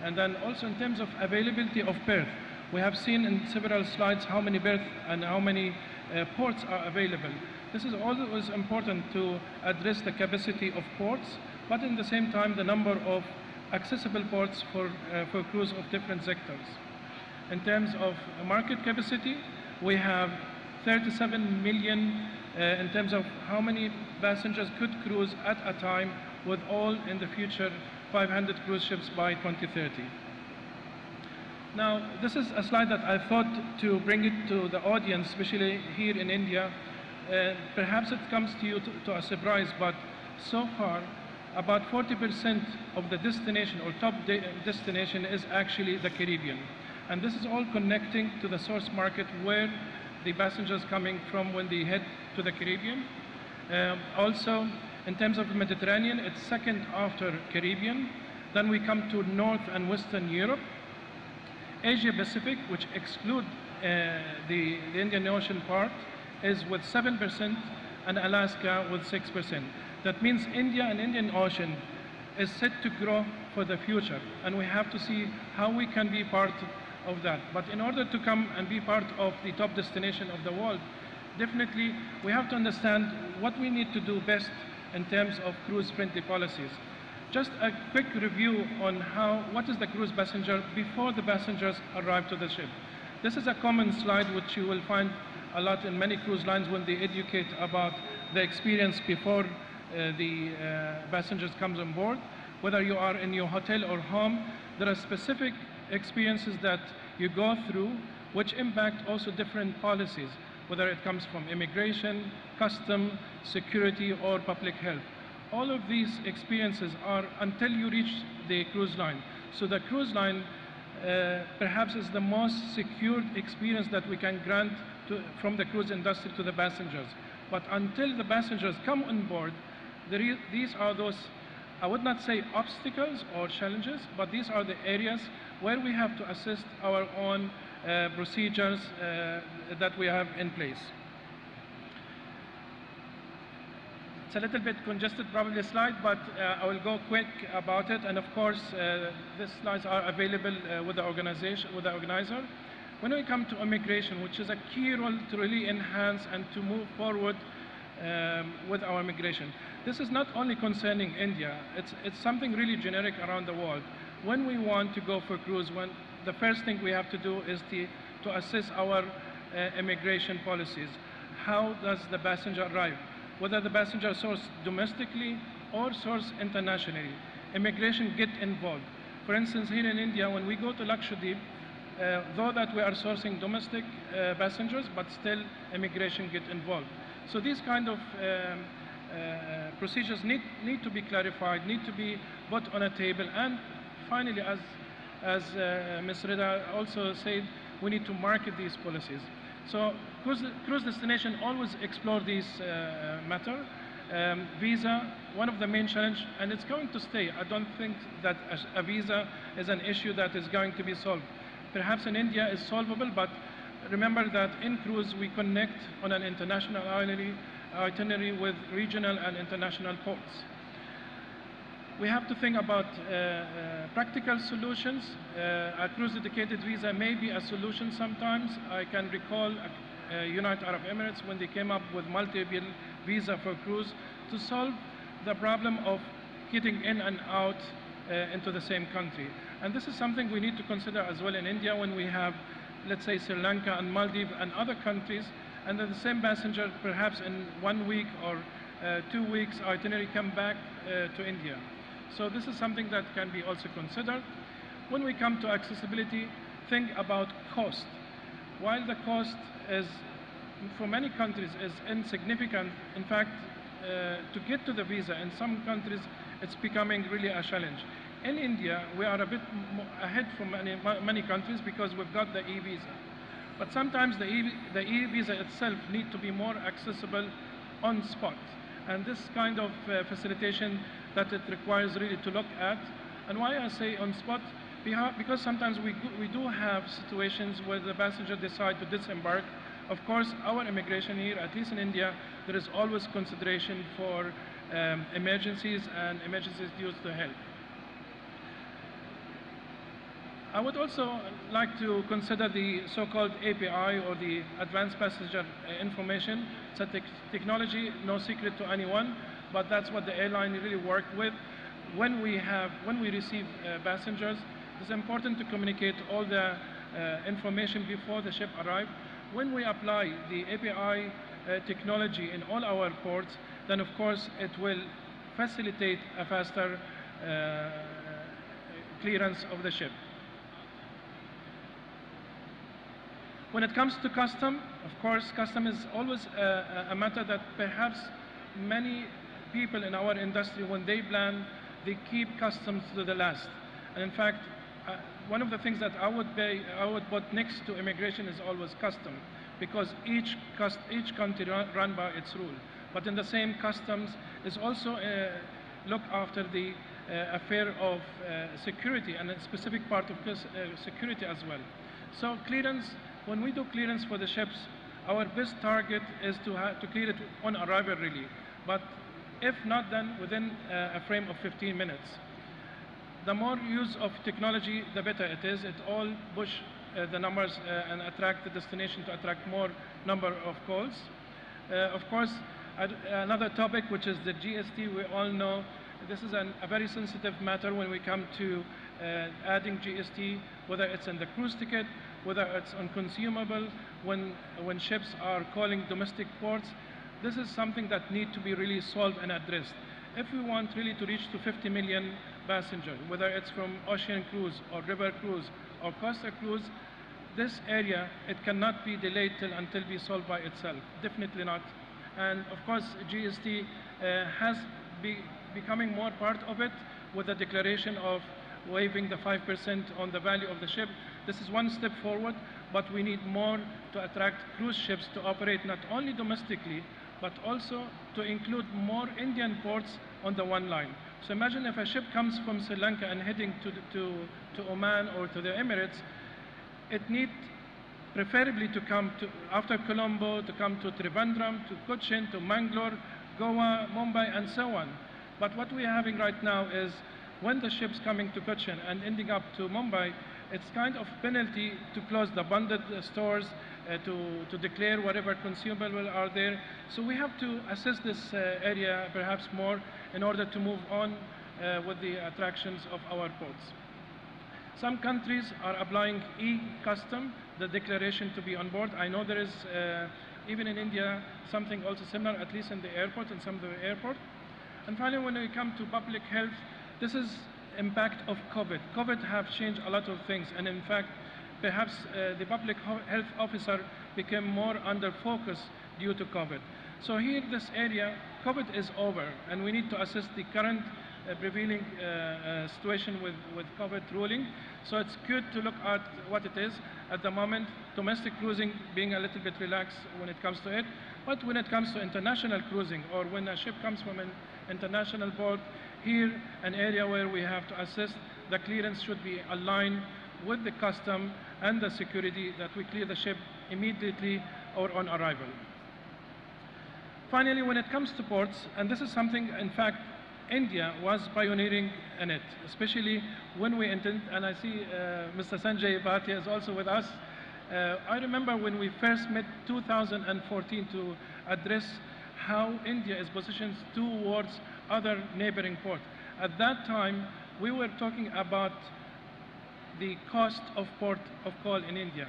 And then also in terms of availability of berth, we have seen in several slides how many berths and how many ports are available. This is always important to address the capacity of ports, but in the same time the number of accessible ports for cruise of different sectors. In terms of market capacity, we have 37 million in terms of how many passengers could cruise at a time, with all in the future 500 cruise ships by 2030. Now, this is a slide that I thought to bring it to the audience, especially here in India. Perhaps it comes to you to a surprise, but so far, about 40% of the destination or top destination is actually the Caribbean. And this is all connecting to the source market where the passengers coming from when they head to the Caribbean. Also, in terms of the Mediterranean, it's second after Caribbean. Then we come to North and Western Europe. Asia Pacific, which exclude the Indian Ocean part, is with 7%, and Alaska with 6%. That means India and Indian Ocean is set to grow for the future, and we have to see how we can be part of that. But in order to come and be part of the top destination of the world, definitely we have to understand what we need to do best in terms of cruise-friendly policies. Just a quick review on what is the cruise passenger before the passengers arrive to the ship. This is a common slide which you will find a lot in many cruise lines when they educate about the experience before the passengers comes on board. Whether you are in your hotel or home, there are specific experiences that you go through which impact also different policies, whether it comes from immigration, custom, security, or public health. All of these experiences are until you reach the cruise line. So the cruise line perhaps is the most secured experience that we can grant from the cruise industry to the passengers. But until the passengers come on board, these are those, I would not say obstacles or challenges, but these are the areas where we have to assist our own procedures that we have in place. It's a little bit congested, probably slide, but I will go quick about it. And of course, these slides are available with the organizer. When we come to immigration, which is a key role to really enhance and to move forward with our immigration, this is not only concerning India. It's something really generic around the world. When we want to go for cruise, the first thing we have to do is to assess our immigration policies. How does the passenger arrive? Whether the passenger sourced domestically or sourced internationally, immigration get involved. For instance, here in India, when we go to Lakshadweep, though that we are sourcing domestic passengers, but still immigration get involved. So these kind of procedures need to be clarified, need to be put on a table. And finally, as Ms. Rida also said, we need to market these policies. So cruise destination always explore these matter. Visa, one of the main challenge, and it's going to stay. I don't think that a visa is an issue that is going to be solved. Perhaps in India is solvable, but remember that in cruise we connect on an international itinerary with regional and international ports. We have to think about practical solutions. A cruise dedicated visa may be a solution sometimes. I can recall United Arab Emirates when they came up with multi-bill visa for cruise to solve the problem of getting in and out into the same country. And this is something we need to consider as well in India when we have, let's say, Sri Lanka and Maldives and other countries, and then the same passenger perhaps in 1 week or 2 weeks itinerary come back to India. So this is something that can be also considered. When we come to accessibility, think about cost. While the cost is, for many countries, is insignificant, in fact, to get to the visa in some countries, it's becoming really a challenge. In India, we are a bit ahead from many countries because we've got the e-visa. But sometimes the e-visa itself needs to be more accessible on spot. And this kind of facilitation that it requires really to look at. And why I say on spot? Because sometimes we do have situations where the passenger decide to disembark. Of course, our immigration here, at least in India, there is always consideration for emergencies and emergencies due to health. I would also like to consider the so-called API, or the Advanced Passenger Information. It's a technology, no secret to anyone, but that's what the airline really work with. When we receive passengers, it's important to communicate all the information before the ship arrives. when we apply the API technology in all our ports, then of course it will facilitate a faster clearance of the ship. When it comes to custom, of course, custom is always a matter that perhaps many people in our industry, when they plan, they keep customs to the last. And in fact, one of the things that I would put next to immigration is always custom, because each country run by its rule. But in the same, customs is also look after the affair of security and a specific part of security as well. So clearance, when we do clearance for the ships, our best target is to clear it on arrival really. But if not, then within a frame of 15 minutes. The more use of technology, the better it is. It all push the numbers and attract the destination to attract more number of calls. Of course, another topic, which is the GST, we all know this is a very sensitive matter when we come to adding GST, whether it's in the cruise ticket, whether it's on consumable, when ships are calling domestic ports. This is something that needs to be really solved and addressed. If we want really to reach to 50 million passengers, whether it's from ocean cruise or river cruise or coastal cruise, this area, it cannot be delayed until be solved by itself. Definitely not. And of course, GST has becoming more part of it with the declaration of waiving the 5% on the value of the ship. This is one step forward, but we need more to attract cruise ships to operate not only domestically, but also to include more Indian ports on the one line. So imagine if a ship comes from Sri Lanka and heading to Oman or to the Emirates, it needs preferably to come to, after Colombo, to come to Trivandrum, to Cochin, to Mangalore, Goa, Mumbai, and so on. But what we're having right now is when the ship's coming to Cochin and ending up to Mumbai, it's kind of penalty to close the bonded stores, to declare whatever consumable are there. So we have to assess this area perhaps more in order to move on with the attractions of our ports. Some countries are applying e-custom, the declaration to be on board. I know there is, even in India, something also similar, at least in the airport, in some of the airports. And finally, when we come to public health, this is impact of COVID. COVID have changed a lot of things, and in fact, perhaps the public health officer became more under focus due to COVID. So here, this area, COVID is over, and we need to assess the current prevailing situation with COVID ruling. So it's good to look at what it is. At the moment, domestic cruising being a little bit relaxed when it comes to it, but when it comes to international cruising, or when a ship comes from an international port, here, an area where we have to assess the clearance should be aligned with the custom and the security, that we clear the ship immediately or on arrival. Finally, when it comes to ports, and this is something, in fact, India was pioneering in it, especially when we intend, and I see Mr. Sanjay Bhatia is also with us. I remember when we first met 2014 to address how India is positioned towards other neighboring ports. At that time, we were talking about the cost of port of call in India.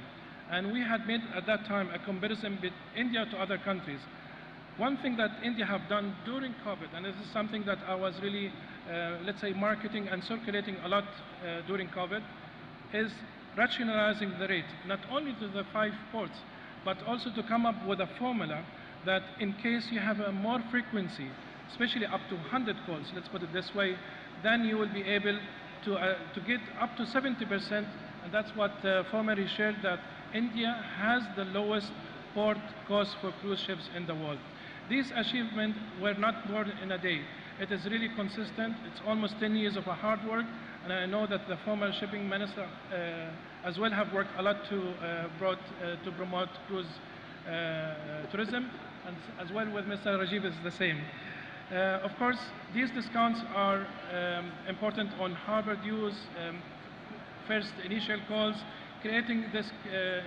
And we had made at that time a comparison with India to other countries. One thing that India have done during COVID, and this is something that I was really, let's say, marketing and circulating a lot during COVID, is rationalizing the rate, not only to the 5 ports, but also to come up with a formula that in case you have a more frequency, especially up to 100 calls, let's put it this way, then you will be able to get up to 70%, and that's what formerly shared, that India has the lowest port cost for cruise ships in the world. These achievements were not born in a day. It is really consistent. It's almost 10 years of hard work, and I know that the former shipping minister as well have worked a lot to promote cruise tourism, and as well with Mr. Rajiv is the same. Of course, these discounts are important on harbor dues, first initial calls, creating this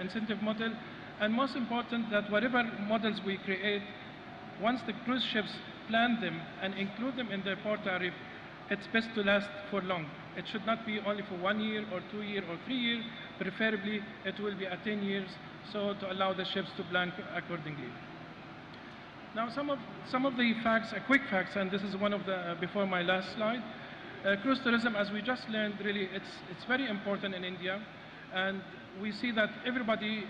incentive model, and most important that whatever models we create, once the cruise ships plan them and include them in their port tariff, it's best to last for long. It should not be only for 1 year or 2 years or 3 years. Preferably, it will be at 10 years, so to allow the ships to plan accordingly. Now, some of the facts, quick facts, and this is one of the before my last slide. Cruise tourism, as we just learned, really it's very important in India, and we see that everybody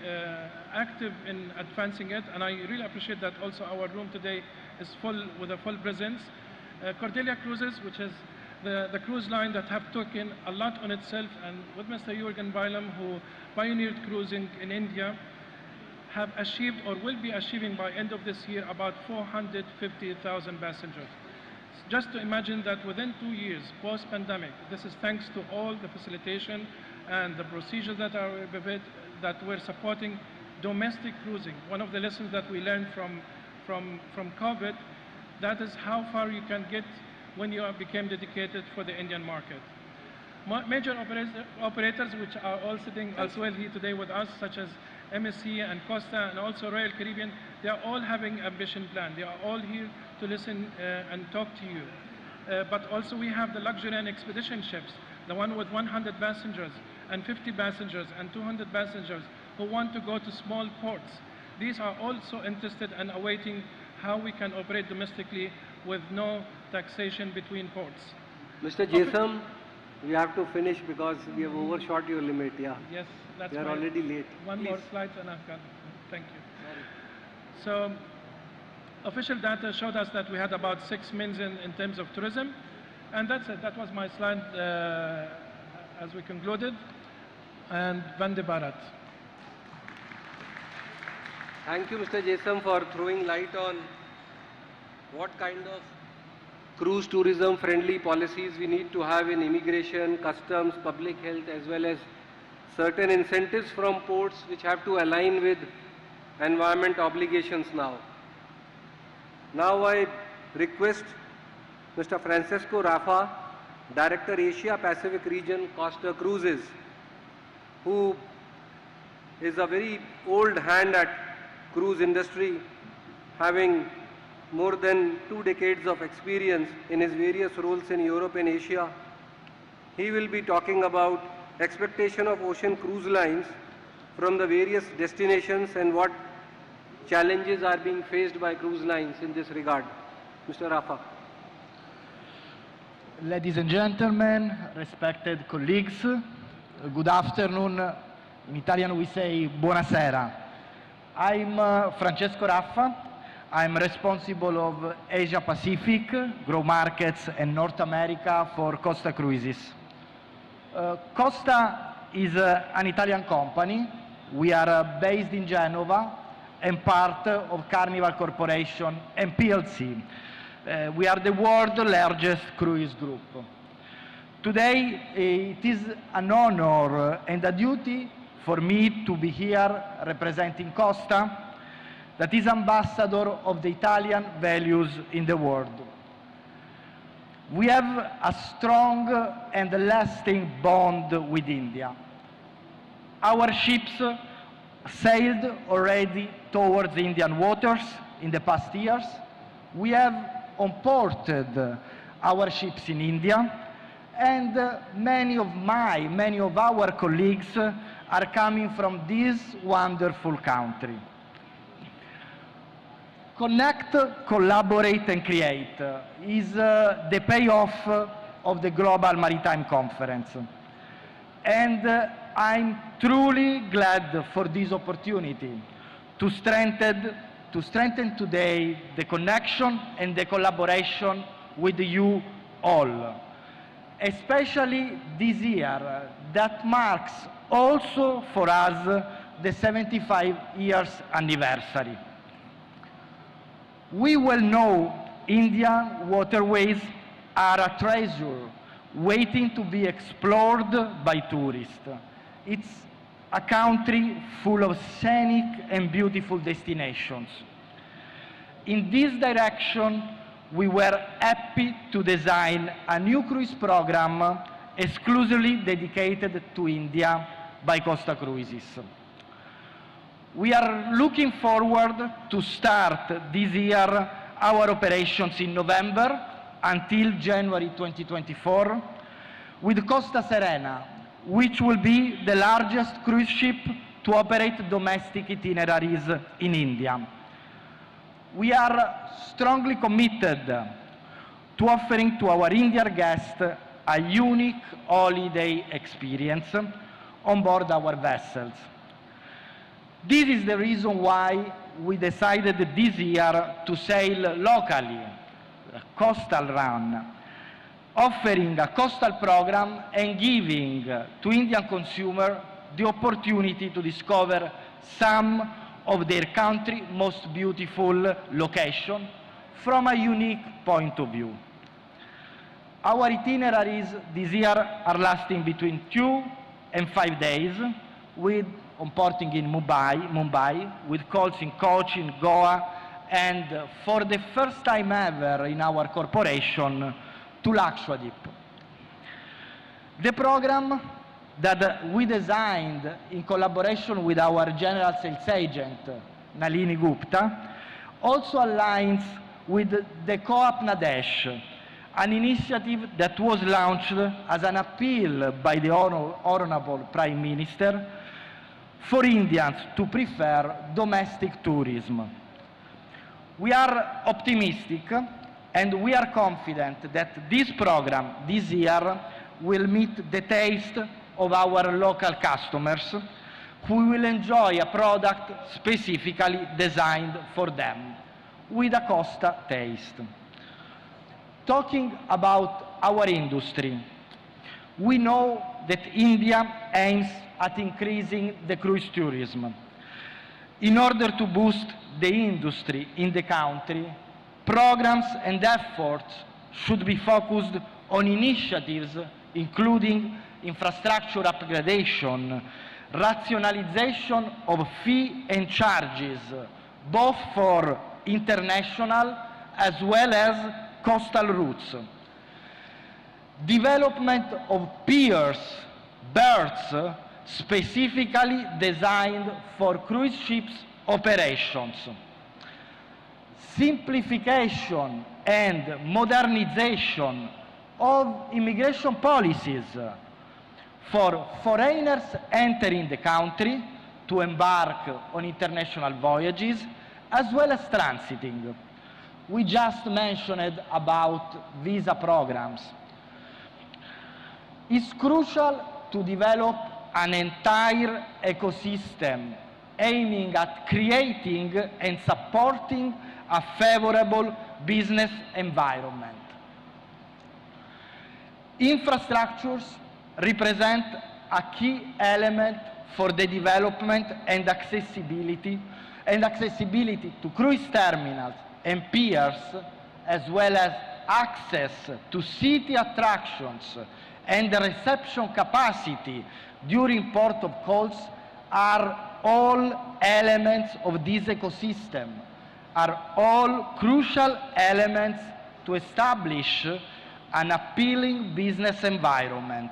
active in advancing it, and I really appreciate that also our room today is full with a full presence. Cordelia Cruises, which is the cruise line that have taken a lot on itself, and with Mr. Jürgen Bylum, who pioneered cruising in India, have achieved or will be achieving by end of this year about 450,000 passengers. Just to imagine that within 2 years post-pandemic, this is thanks to all the facilitation and the procedures that are with that we're supporting domestic cruising. One of the lessons that we learned from COVID, that is how far you can get when you became dedicated for the Indian market. Major operators, which are all sitting as well here today with us, such as MSC and Costa and also Royal Caribbean, they are all having ambition plan. They are all here to listen and talk to you. But also we have the luxury and expedition ships, the one with 100 passengers and 50 passengers and 200 passengers who want to go to small ports. These are also interested and awaiting how we can operate domestically with no taxation between ports. Mr. Jason, we have to finish because we have overshot your limit. Yeah. Yes, that's we are already late. One Please. more slide and I've got. Thank you. So, official data showed us that we had about 6 million in terms of tourism, and that's it. That was my slide as we concluded. And Vande Bharat. Thank you, Mr. Jason, for throwing light on what kind of cruise tourism friendly policies we need to have in immigration, customs, public health, as well as certain incentives from ports which have to align with environment obligations now. Now I request Mr. Francisco Rafa, Director Asia Pacific Region, Costa Cruises, who is a very old hand at cruise industry, having more than 2 decades of experience in his various roles in Europe and Asia. He will be talking about expectation of ocean cruise lines from the various destinations and what challenges are being faced by cruise lines in this regard. Mr. Rafa. Ladies and gentlemen, respected colleagues, good afternoon. In Italian we say buonasera. I'm Francesco Raffa. I'm responsible of Asia Pacific, Growth Markets and North America for Costa Cruises. Costa is an Italian company. We are based in Genova and part of Carnival Corporation and PLC. We are the world's largest cruise group. Today, it is an honor and a duty for me to be here representing Costa, that is ambassador of the Italian values in the world. We have a strong and lasting bond with India. Our ships sailed already towards Indian waters in the past years. We have imported our ships in India, and many of our colleagues are coming from this wonderful country. Connect, collaborate and create is the payoff of the Global Maritime Conference. And I'm truly glad for this opportunity to strengthen today the connection and the collaboration with you all. Especially this year that marks also for us the 75 years anniversary. We well know Indian waterways are a treasure waiting to be explored by tourists. It's a country full of scenic and beautiful destinations. In this direction, we were happy to design a new cruise program exclusively dedicated to India by Costa Cruises. We are looking forward to start this year our operations in November until January 2024 with Costa Serena, which will be the largest cruise ship to operate domestic itineraries in India. We are strongly committed to offering to our Indian guests a unique holiday experience on board our vessels. This is the reason why we decided this year to sail locally, a coastal run, offering a coastal program and giving to Indian consumers the opportunity to discover some of their country's most beautiful locations from a unique point of view. Our itineraries this year are lasting between 2 and 5 days, with porting in Mumbai, with calls in Cochin, Goa, and for the first time ever in our corporation, to Lakshadweep. The program that we designed in collaboration with our General Sales Agent, Nalini Gupta, also aligns with the Co-op Nadesh, an initiative that was launched as an appeal by the Honorable Prime Minister for Indians to prefer domestic tourism. We are optimistic and we are confident that this program this year will meet the taste of our local customers, who will enjoy a product specifically designed for them, with a Costa taste. Talking about our industry, we know that India aims at increasing the cruise tourism. In order to boost the industry in the country, programs and efforts should be focused on initiatives including infrastructure upgradation, rationalization of fee and charges, both for international as well as coastal routes, development of piers, berths specifically designed for cruise ships operations, simplification and modernization of immigration policies for foreigners entering the country to embark on international voyages, as well as transiting. We just mentioned about visa programs. It's crucial to develop an entire ecosystem aiming at creating and supporting a favorable business environment. Infrastructures represent a key element for the development and accessibility to cruise terminals and piers, as well as access to city attractions and the reception capacity during port of calls are all elements of this ecosystem, are all crucial elements to establish an appealing business environment.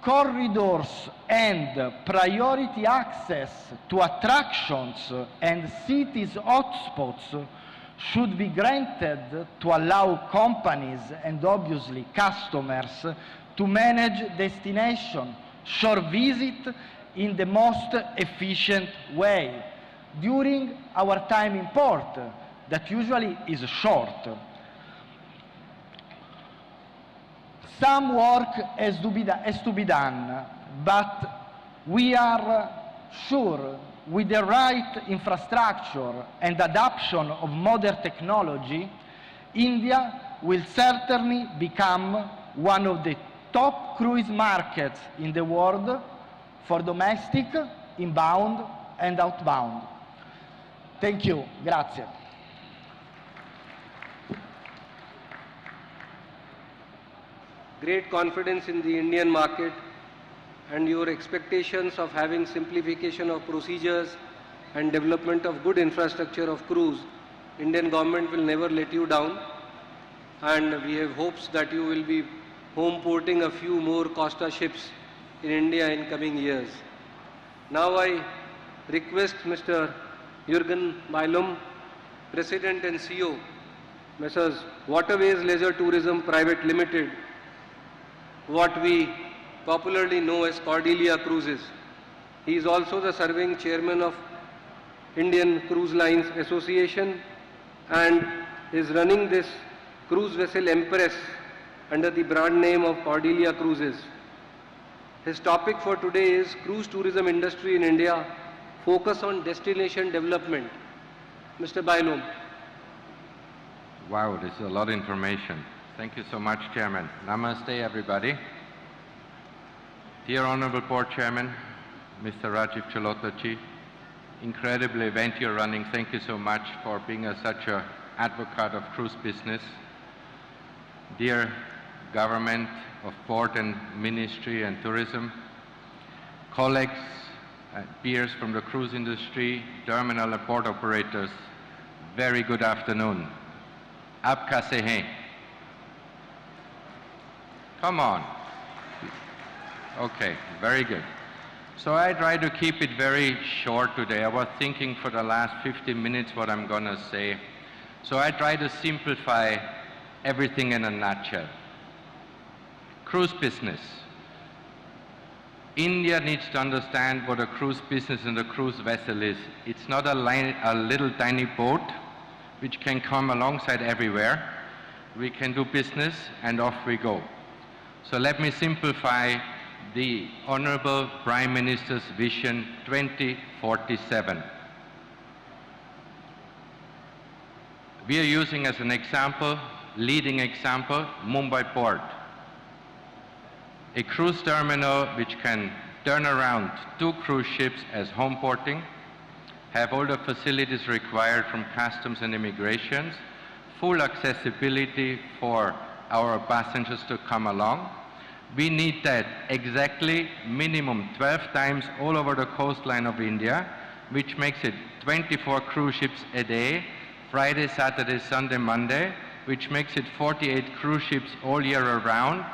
Corridors and priority access to attractions and cities hotspots should be granted to allow companies and obviously customers to manage destination shore visit in the most efficient way during our time in port, that usually is short. Some work has to be done, but we are sure with the right infrastructure and adoption of modern technology, India will certainly become one of the top cruise markets in the world for domestic, inbound and outbound. Thank you. Grazie. Great confidence in the Indian market and your expectations of having simplification of procedures and development of good infrastructure of cruise, Indian government will never let you down, and we have hopes that you will be home porting a few more Costa ships in India in coming years. Now I request Mr. Jürgen Bailum, President and CEO, Messrs. Waterways Leisure Tourism Private Limited, what we popularly know as Cordelia Cruises. He is also the serving chairman of Indian Cruise Lines Association and is running this cruise vessel Empress under the brand name of Cordelia Cruises. His topic for today is cruise tourism industry in India, focus on destination development. Mr. Bainom. Wow, this is a lot of information. Thank you so much, Chairman. Namaste, everybody. Dear Honorable Board Chairman, Mr. Rajiv Chalotachi, incredible event you're running. Thank you so much for being such an advocate of cruise business. Dear Government of Port and Ministry and Tourism, colleagues, peers from the cruise industry, terminal and port operators, very good afternoon. Aap kaise hain? Come on. Okay, very good. So I try to keep it very short today. I was thinking for the last 15 minutes what I'm going to say. So I try to simplify everything in a nutshell. Cruise business. India needs to understand what a cruise business and a cruise vessel is. It's not a little tiny boat which can come alongside everywhere. We can do business and off we go. So let me simplify the Honorable Prime Minister's Vision 2047. We are using as an example, leading example, Mumbai Port. A cruise terminal which can turn around 2 cruise ships as home porting, have all the facilities required from customs and immigration, full accessibility for our passengers to come along. We need that exactly minimum 12 times all over the coastline of India, which makes it 24 cruise ships a day, Friday, Saturday, Sunday, Monday, which makes it 48 cruise ships all year around,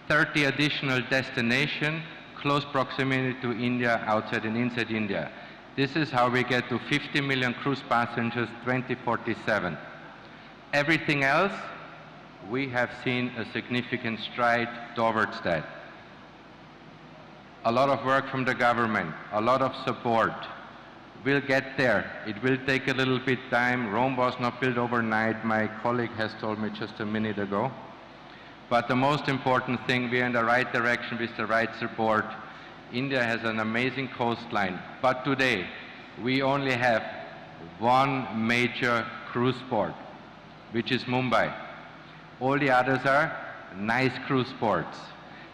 30 additional destinations, close proximity to India, outside and inside India. This is how we get to 50 million cruise passengers 2047. Everything else, we have seen a significant stride towards that. A lot of work from the government, a lot of support. We'll get there. It will take a little bit time. Rome was not built overnight. My colleague has told me just a minute ago. But the most important thing, we're in the right direction with the right support. India has an amazing coastline. But today, we only have one major cruise port, which is Mumbai. All the others are nice cruise ports.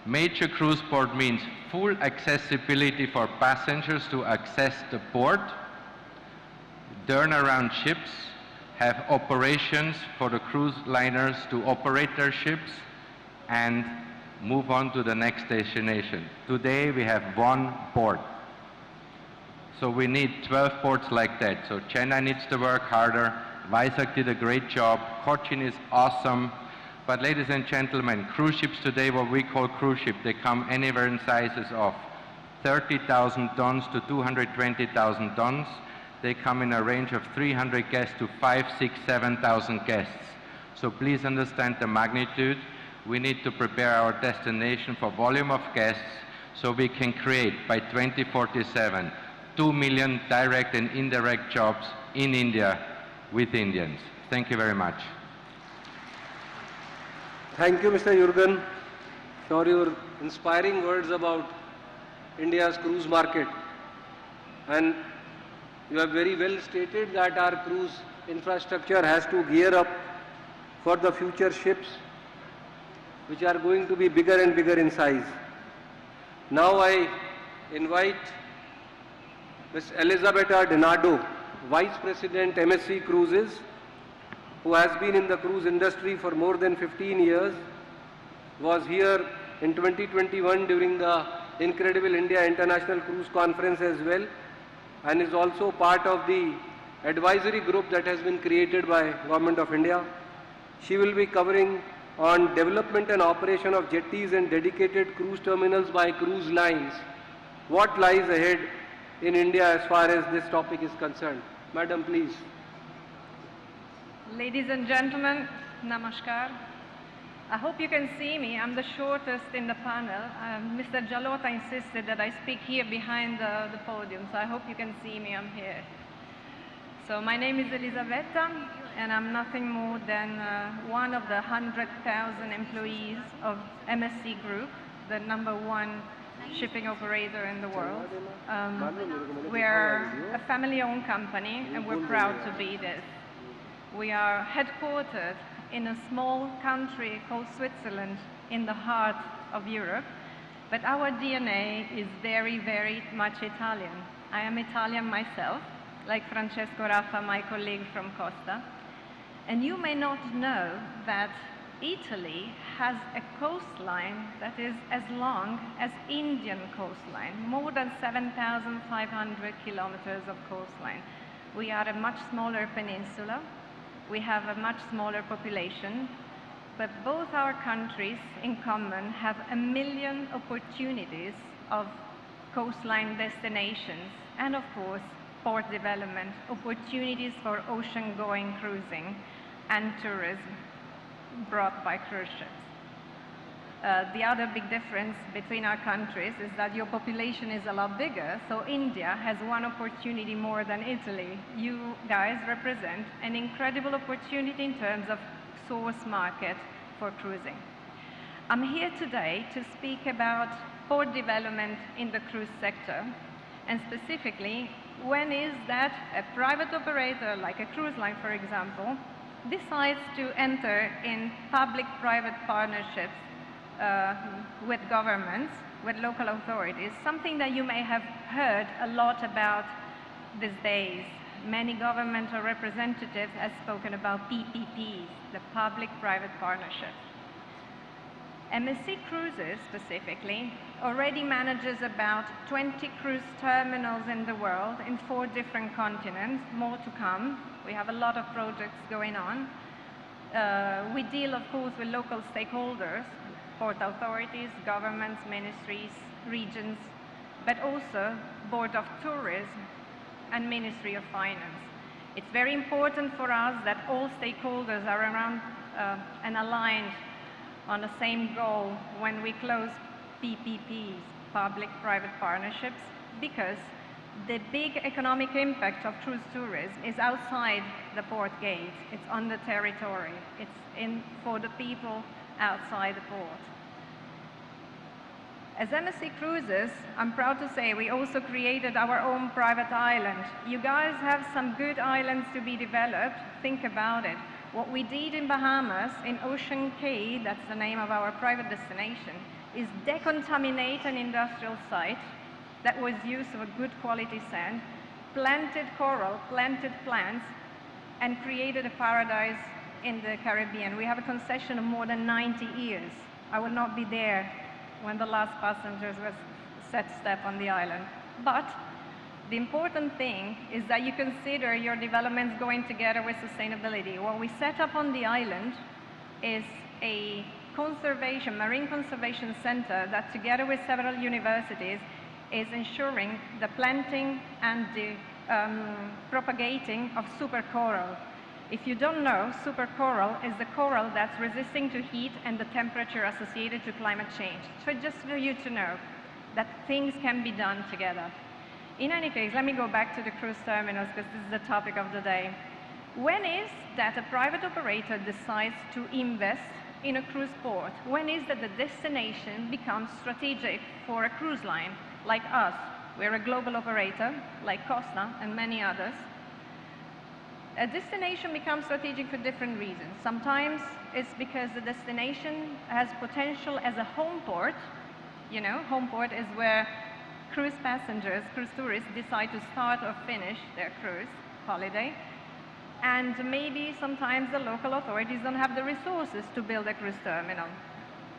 Major cruise port means full accessibility for passengers to access the port, turn around ships, have operations for the cruise liners to operate their ships, and move on to the next destination. Today we have one port. So we need 12 ports like that. So Chennai needs to work harder. Vizag did a great job. Cochin is awesome. But ladies and gentlemen, cruise ships today, what we call cruise ship, they come anywhere in sizes of 30,000 tons to 220,000 tons. They come in a range of 300 guests to 5,000, 6,000, 7,000 guests. So please understand the magnitude. We need to prepare our destination for volume of guests so we can create by 2047 2 million direct and indirect jobs in India with Indians. Thank you very much. Thank you, Mr. Jurgen, for your inspiring words about India's cruise market. And you have very well stated that our cruise infrastructure has to gear up for the future ships, which are going to be bigger and bigger in size. Now I invite Ms. Elisabetta Donado, Vice President MSC Cruises, who has been in the cruise industry for more than 15 years, was here in 2021 during the Incredible India International Cruise Conference as well, and is also part of the advisory group that has been created by Government of India. She will be covering on development and operation of jetties and dedicated cruise terminals by cruise lines. What lies ahead in India as far as this topic is concerned? Madam, please. Ladies and gentlemen, namaskar. I hope you can see me. I'm the shortest in the panel. Mr. Jalota insisted that I speak here behind the podium, so I hope you can see me. I'm here. So my name is Elisabetta, and I'm nothing more than one of the 100,000 employees of MSC Group, the #1 shipping operator in the world. We're a family-owned company, and we're proud to be this. We are headquartered in a small country called Switzerland in the heart of Europe, but our DNA is very, very much Italian. I am Italian myself, like Francesco Raffa, my colleague from Costa. And you may not know that Italy has a coastline that is as long as Indian coastline, more than 7,500 kilometers of coastline. We are a much smaller peninsula. We have a much smaller population, but both our countries in common have 1 million opportunities of coastline destinations and, of course, port development, opportunities for ocean-going cruising and tourism brought by cruise ships. The other big difference between our countries is that your population is a lot bigger, so India has one opportunity more than Italy. You guys represent an incredible opportunity in terms of source market for cruising. I'm here today to speak about port development in the cruise sector, and specifically, when is that a private operator, like a cruise line, for example, decides to enter in public-private partnerships with governments, with local authorities, something that you may have heard a lot about these days. Many governmental representatives have spoken about PPPs, the public-private partnerships. MSC Cruises, specifically, already manages about 20 cruise terminals in the world in 4 different continents, more to come. We have a lot of projects going on. We deal, of course, with local stakeholders, port authorities, governments, ministries, regions, but also Board of Tourism and Ministry of Finance. It's very important for us that all stakeholders are around and aligned on the same goal when we close PPPs, public-private partnerships, because the big economic impact of cruise tourism is outside the port gate. It's on the territory. It's for the people outside the port. As MSC Cruises, I'm proud to say we also created our own private island. You guys have some good islands to be developed. Think about it. What we did in Bahamas, in Ocean Cay, that's the name of our private destination, is decontaminate an industrial site that was used of a good quality sand, planted coral, planted plants, and created a paradise in the Caribbean. We have a concession of more than 90 years. I will not be there when the last passengers was set step on the island. But the important thing is that you consider your developments going together with sustainability. What we set up on the island is a marine conservation center that, together with several universities, is ensuring the planting and the propagating of supercoral. If you don't know, supercoral is the coral that's resisting to heat and the temperature associated to climate change. So just for you to know that things can be done together. In any case, let me go back to the cruise terminals, because this is the topic of the day. When is that a private operator decides to invest in a cruise port? When is that the destination becomes strategic for a cruise line like us? We're a global operator, like Costa and many others. A destination becomes strategic for different reasons. Sometimes it's because the destination has potential as a home port. You know, home port is where cruise passengers, cruise tourists decide to start or finish their cruise holiday. And maybe sometimes the local authorities don't have the resources to build a cruise terminal.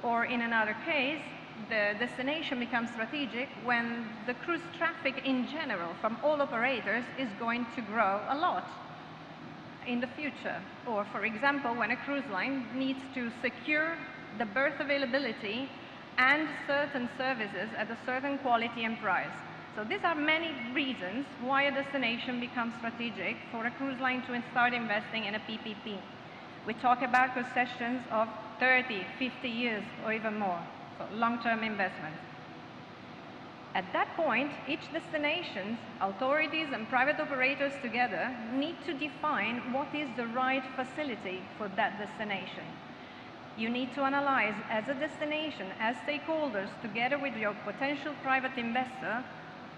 Or in another case, the destination becomes strategic when the cruise traffic in general from all operators is going to grow a lot in the future. Or, for example, when a cruise line needs to secure the berth availability and certain services at a certain quality and price. So these are many reasons why a destination becomes strategic for a cruise line to start investing in a PPP. We talk about concessions of 30, 50 years or even more, so long-term investments. At that point, each destination, authorities and private operators together need to define what is the right facility for that destination. You need to analyze as a destination, as stakeholders, together with your potential private investor,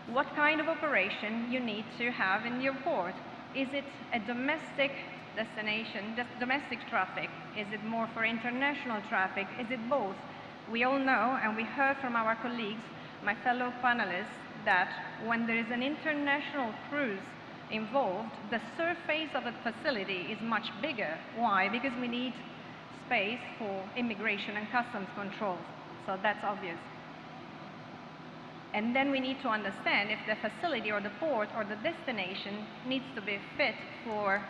what kind of operation you need to have in your port. Is it a domestic destination, domestic traffic? Is it more for international traffic? Is it both? We all know, and we heard from our colleagues, my fellow panelists, that when there is an international cruise involved, the surface of a facility is much bigger. Why? Because we need space for immigration and customs controls. So that's obvious. And then we need to understand if the facility or the port or the destination needs to be fit for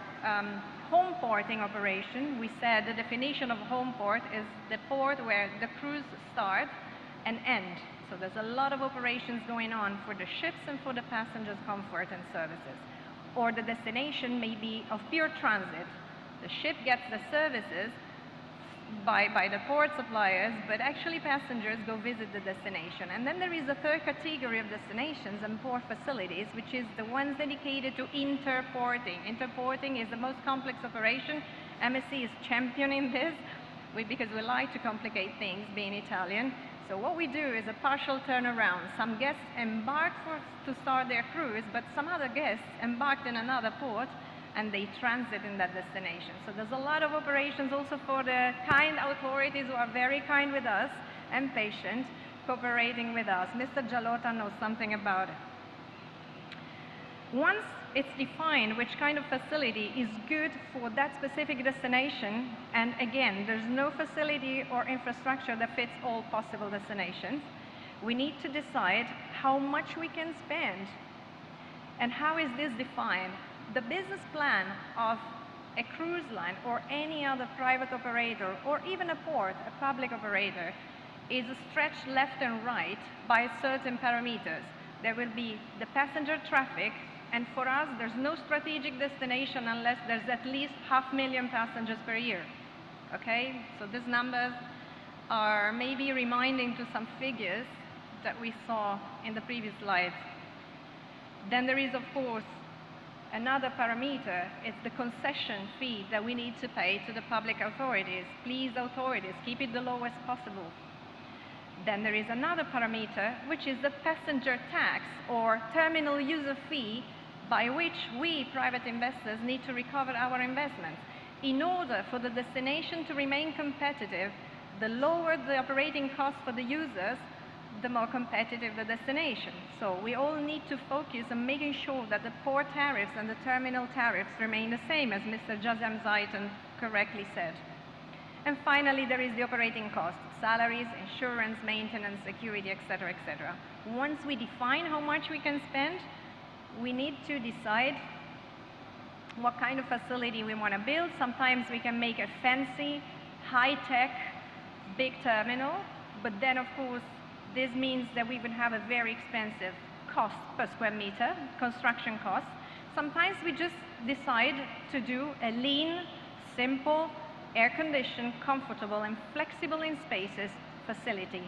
home porting operation. We said the definition of home port is the port where the cruise starts and ends. So there's a lot of operations going on for the ships and for the passengers' comfort and services. Or the destination may be of pure transit. The ship gets the services by the port suppliers, but actually passengers go visit the destination. And then there is a third category of destinations and port facilities, which is the ones dedicated to interporting. Interporting is the most complex operation. MSC is championing this because we like to complicate things, being Italian. So what we do is a partial turnaround. Some guests embark to start their cruise, but some other guests embarked in another port and they transit in that destination. So there's a lot of operations also for the kind authorities who are very kind with us and patient, cooperating with us. Mr. Gialotta knows something about it. Once it's defined which kind of facility is good for that specific destination, and again, there's no facility or infrastructure that fits all possible destinations, we need to decide how much we can spend. And how is this defined? The business plan of a cruise line or any other private operator or even a port, a public operator, is stretched left and right by certain parameters. There will be the passenger traffic, and for us, there's no strategic destination unless there's at least 500,000 passengers per year. Okay? So these numbers are maybe reminding to some figures that we saw in the previous slides. Then there is, of course, another parameter. It's the concession fee that we need to pay to the public authorities. Please, authorities, keep it the lowest possible. Then there is another parameter, which is the passenger tax or terminal user fee, by which we, private investors, need to recover our investments. In order for the destination to remain competitive, the lower the operating cost for the users, the more competitive the destination. So we all need to focus on making sure that the port tariffs and the terminal tariffs remain the same, as Mr. Jazam Zaitan correctly said. And finally, there is the operating cost, salaries, insurance, maintenance, security, etc., etc. Once we define how much we can spend, we need to decide what kind of facility we want to build. Sometimes we can make a fancy, high-tech, big terminal, but then, of course, this means that we will have a very expensive cost per square meter, construction cost. Sometimes we just decide to do a lean, simple, air-conditioned, comfortable, and flexible in spaces facility,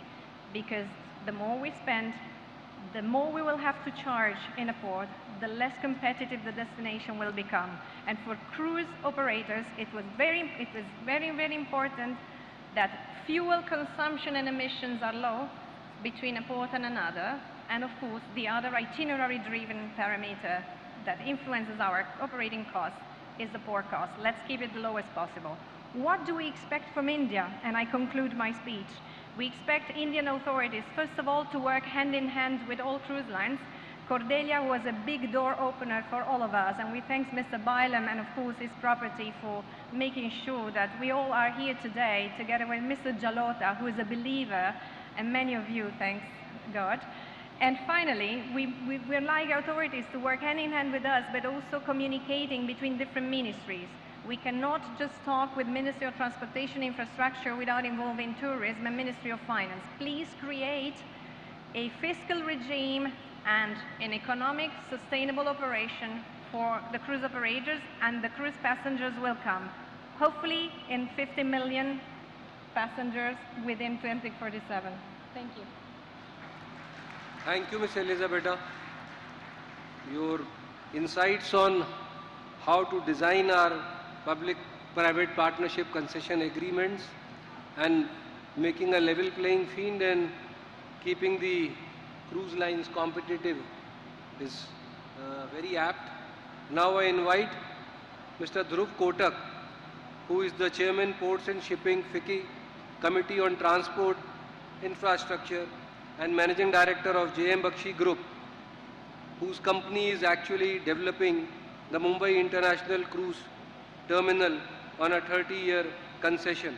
because the more we spend, the more we will have to charge in a port, the less competitive the destination will become. And for cruise operators, it was very, very important that fuel consumption and emissions are low between a port and another, and of course, the other itinerary-driven parameter that influences our operating costs is the port cost. Let's keep it the lowest possible. What do we expect from India? And I conclude my speech. We expect Indian authorities, first of all, to work hand in hand with all cruise lines. Cordelia was a big door opener for all of us, and we thank Mr. Bailam and, of course, his property for making sure that we all are here today, together with Mr. Gialotta, who is a believer, and many of you, thanks God. And finally, we would like authorities to work hand in hand with us, but also communicating between different ministries. We cannot just talk with Ministry of Transportation Infrastructure without involving Tourism and Ministry of Finance. Please create a fiscal regime and an economic sustainable operation for the cruise operators, and the cruise passengers will come. Hopefully in 50 million passengers within 2047. Thank you. Thank you, Ms. Elizabeth. Your insights on how to design our public-private partnership concession agreements and making a level playing field and keeping the cruise lines competitive is very apt. Now I invite Mr. Dhruv Kotak, who is the Chairman Ports and Shipping FICCI Committee on Transport, Infrastructure and Managing Director of J.M. Bakshi Group, whose company is actually developing the Mumbai International Cruise Terminal on a 30-year concession.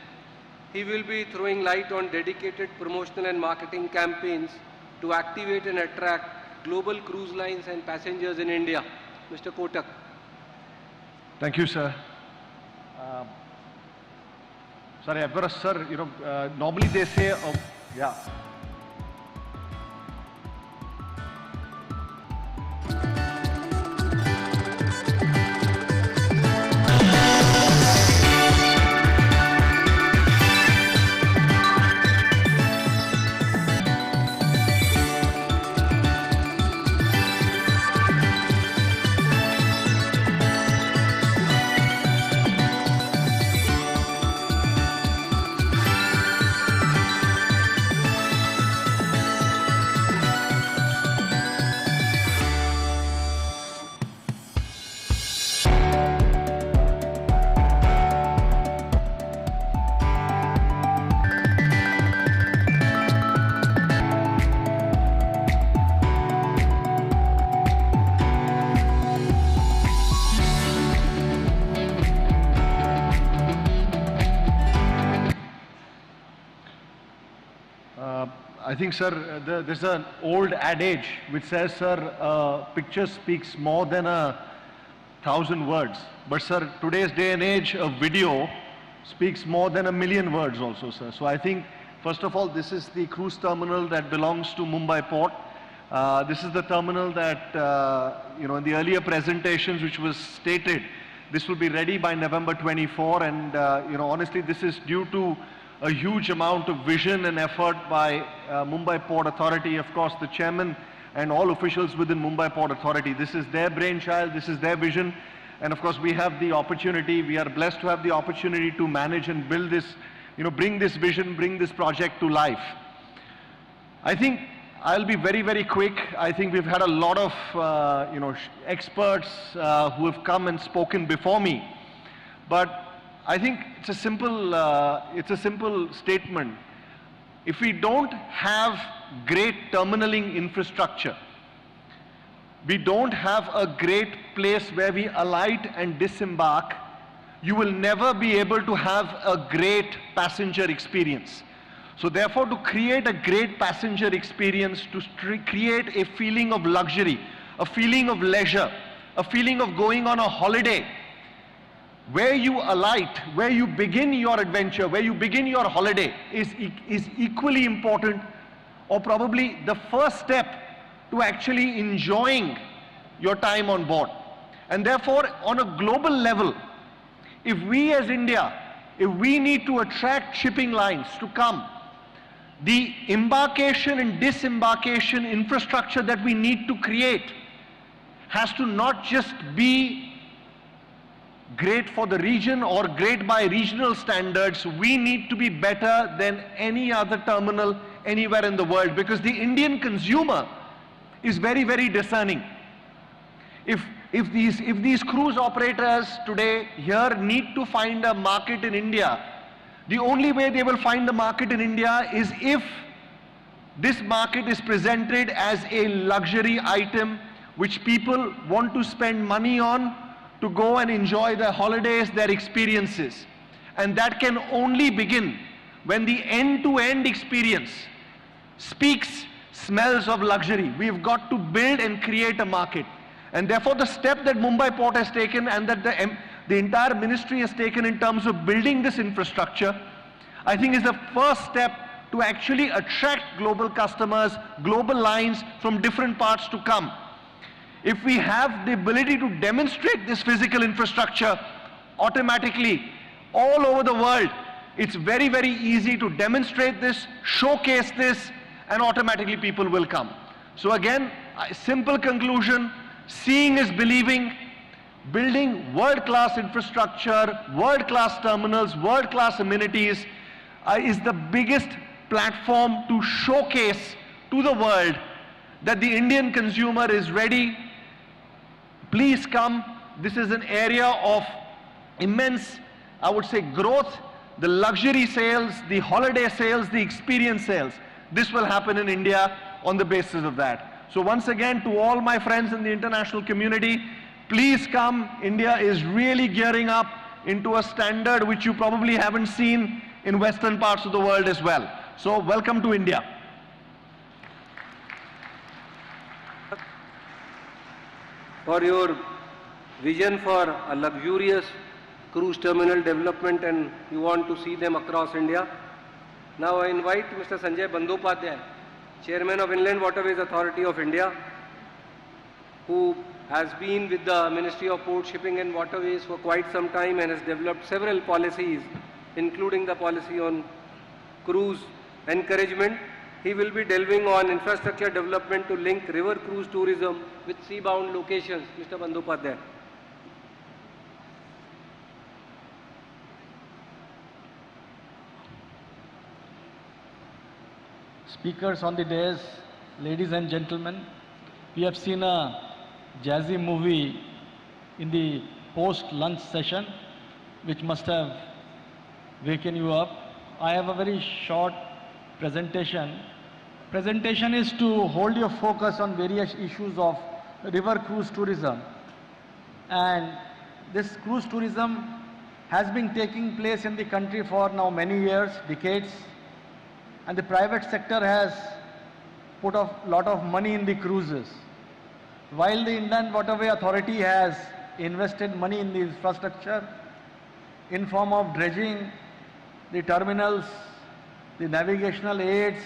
He will be throwing light on dedicated promotional and marketing campaigns to activate and attract global cruise lines and passengers in India. Mr. Kotak. Thank you, sir. Sorry, I've got a sir, normally they say, yeah. I think, sir, there's an old adage which says, sir, a picture speaks more than 1,000 words. But, sir, today's day and age, a video speaks more than 1,000,000 words also, sir. So I think, first of all, this is the cruise terminal that belongs to Mumbai Port. This is the terminal that, in the earlier presentations which was stated, this will be ready by November 24. And, honestly, this is due to a huge amount of vision and effort by Mumbai Port Authority, of course, the chairman and all officials within Mumbai Port Authority. This is their brainchild, this is their vision, and of course we have the opportunity, we are blessed to have the opportunity to manage and build this, bring this vision, bring this project to life. I think I'll be very, very quick. I think we've had a lot of, experts who have come and spoken before me, but I think it's a simple statement. If we don't have great terminaling infrastructure, we don't have a great place where we alight and disembark, you will never be able to have a great passenger experience. So therefore, to create a great passenger experience, to create a feeling of luxury, a feeling of leisure, a feeling of going on a holiday, where you alight, where you begin your adventure, where you begin your holiday is equally important, or probably the first step to actually enjoying your time on board. And therefore, on a global level, if we as India, if we need to attract shipping lines to come, the embarkation and disembarkation infrastructure that we need to create has to not just be great for the region or great by regional standards. We need to be better than any other terminal anywhere in the world, because the Indian consumer is very, very discerning. If these cruise operators today here need to find a market in India, the only way they will find the market in India is if this market is presented as a luxury item which people want to spend money on to go and enjoy their holidays, their experiences. And that can only begin when the end-to-end experience speaks, smells of luxury. We've got to build and create a market. And therefore the step that Mumbai Port has taken and that the entire ministry has taken in terms of building this infrastructure, I think is the first step to actually attract global customers, global lines from different parts to come. If we have the ability to demonstrate this physical infrastructure, automatically, all over the world, It's very, very easy to demonstrate this, showcase this, and automatically people will come. So again, a simple conclusion, seeing is believing. Building world-class infrastructure, world-class terminals, world-class amenities is the biggest platform to showcase to the world that the Indian consumer is ready. Please come. This is an area of immense, I would say, growth. The luxury sales, the holiday sales, the experience sales. This will happen in India on the basis of that. So once again, to all my friends in the international community, please come. India is really gearing up into a standard which you probably haven't seen in Western parts of the world as well. So welcome to India. For your vision for a luxurious cruise terminal development, and you want to see them across India. Now I invite Mr. Sanjay Bandyopadhyay, Chairman of Inland Waterways Authority of India, who has been with the Ministry of Port, Shipping and Waterways for quite some time and has developed several policies, including the policy on cruise encouragement. He will be delving on infrastructure development to link river cruise tourism with sea-bound locations. Mr. Bandyopadhyay. Speakers on the dais, ladies and gentlemen, we have seen a jazzy movie in the post-lunch session, which must have waken you up. I have a very short presentation. Presentation is to hold your focus on various issues of river cruise tourism. And this cruise tourism has been taking place in the country for now many years, decades. And the private sector has put a lot of money in the cruises. While the Inland Waterway Authority has invested money in the infrastructure in form of dredging, the terminals, the navigational aids,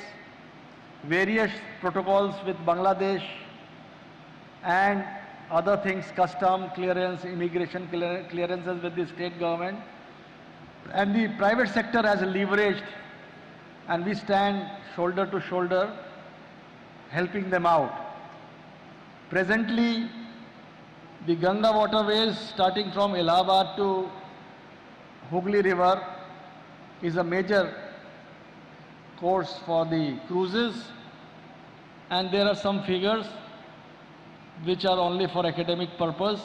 various protocols with Bangladesh, and other things, custom clearance, immigration clearances with the state government. And the private sector has leveraged, and we stand shoulder to shoulder helping them out. Presently, the Ganga waterways starting from Allahabad to Hooghly River is a major course for the cruises, and there are some figures which are only for academic purpose.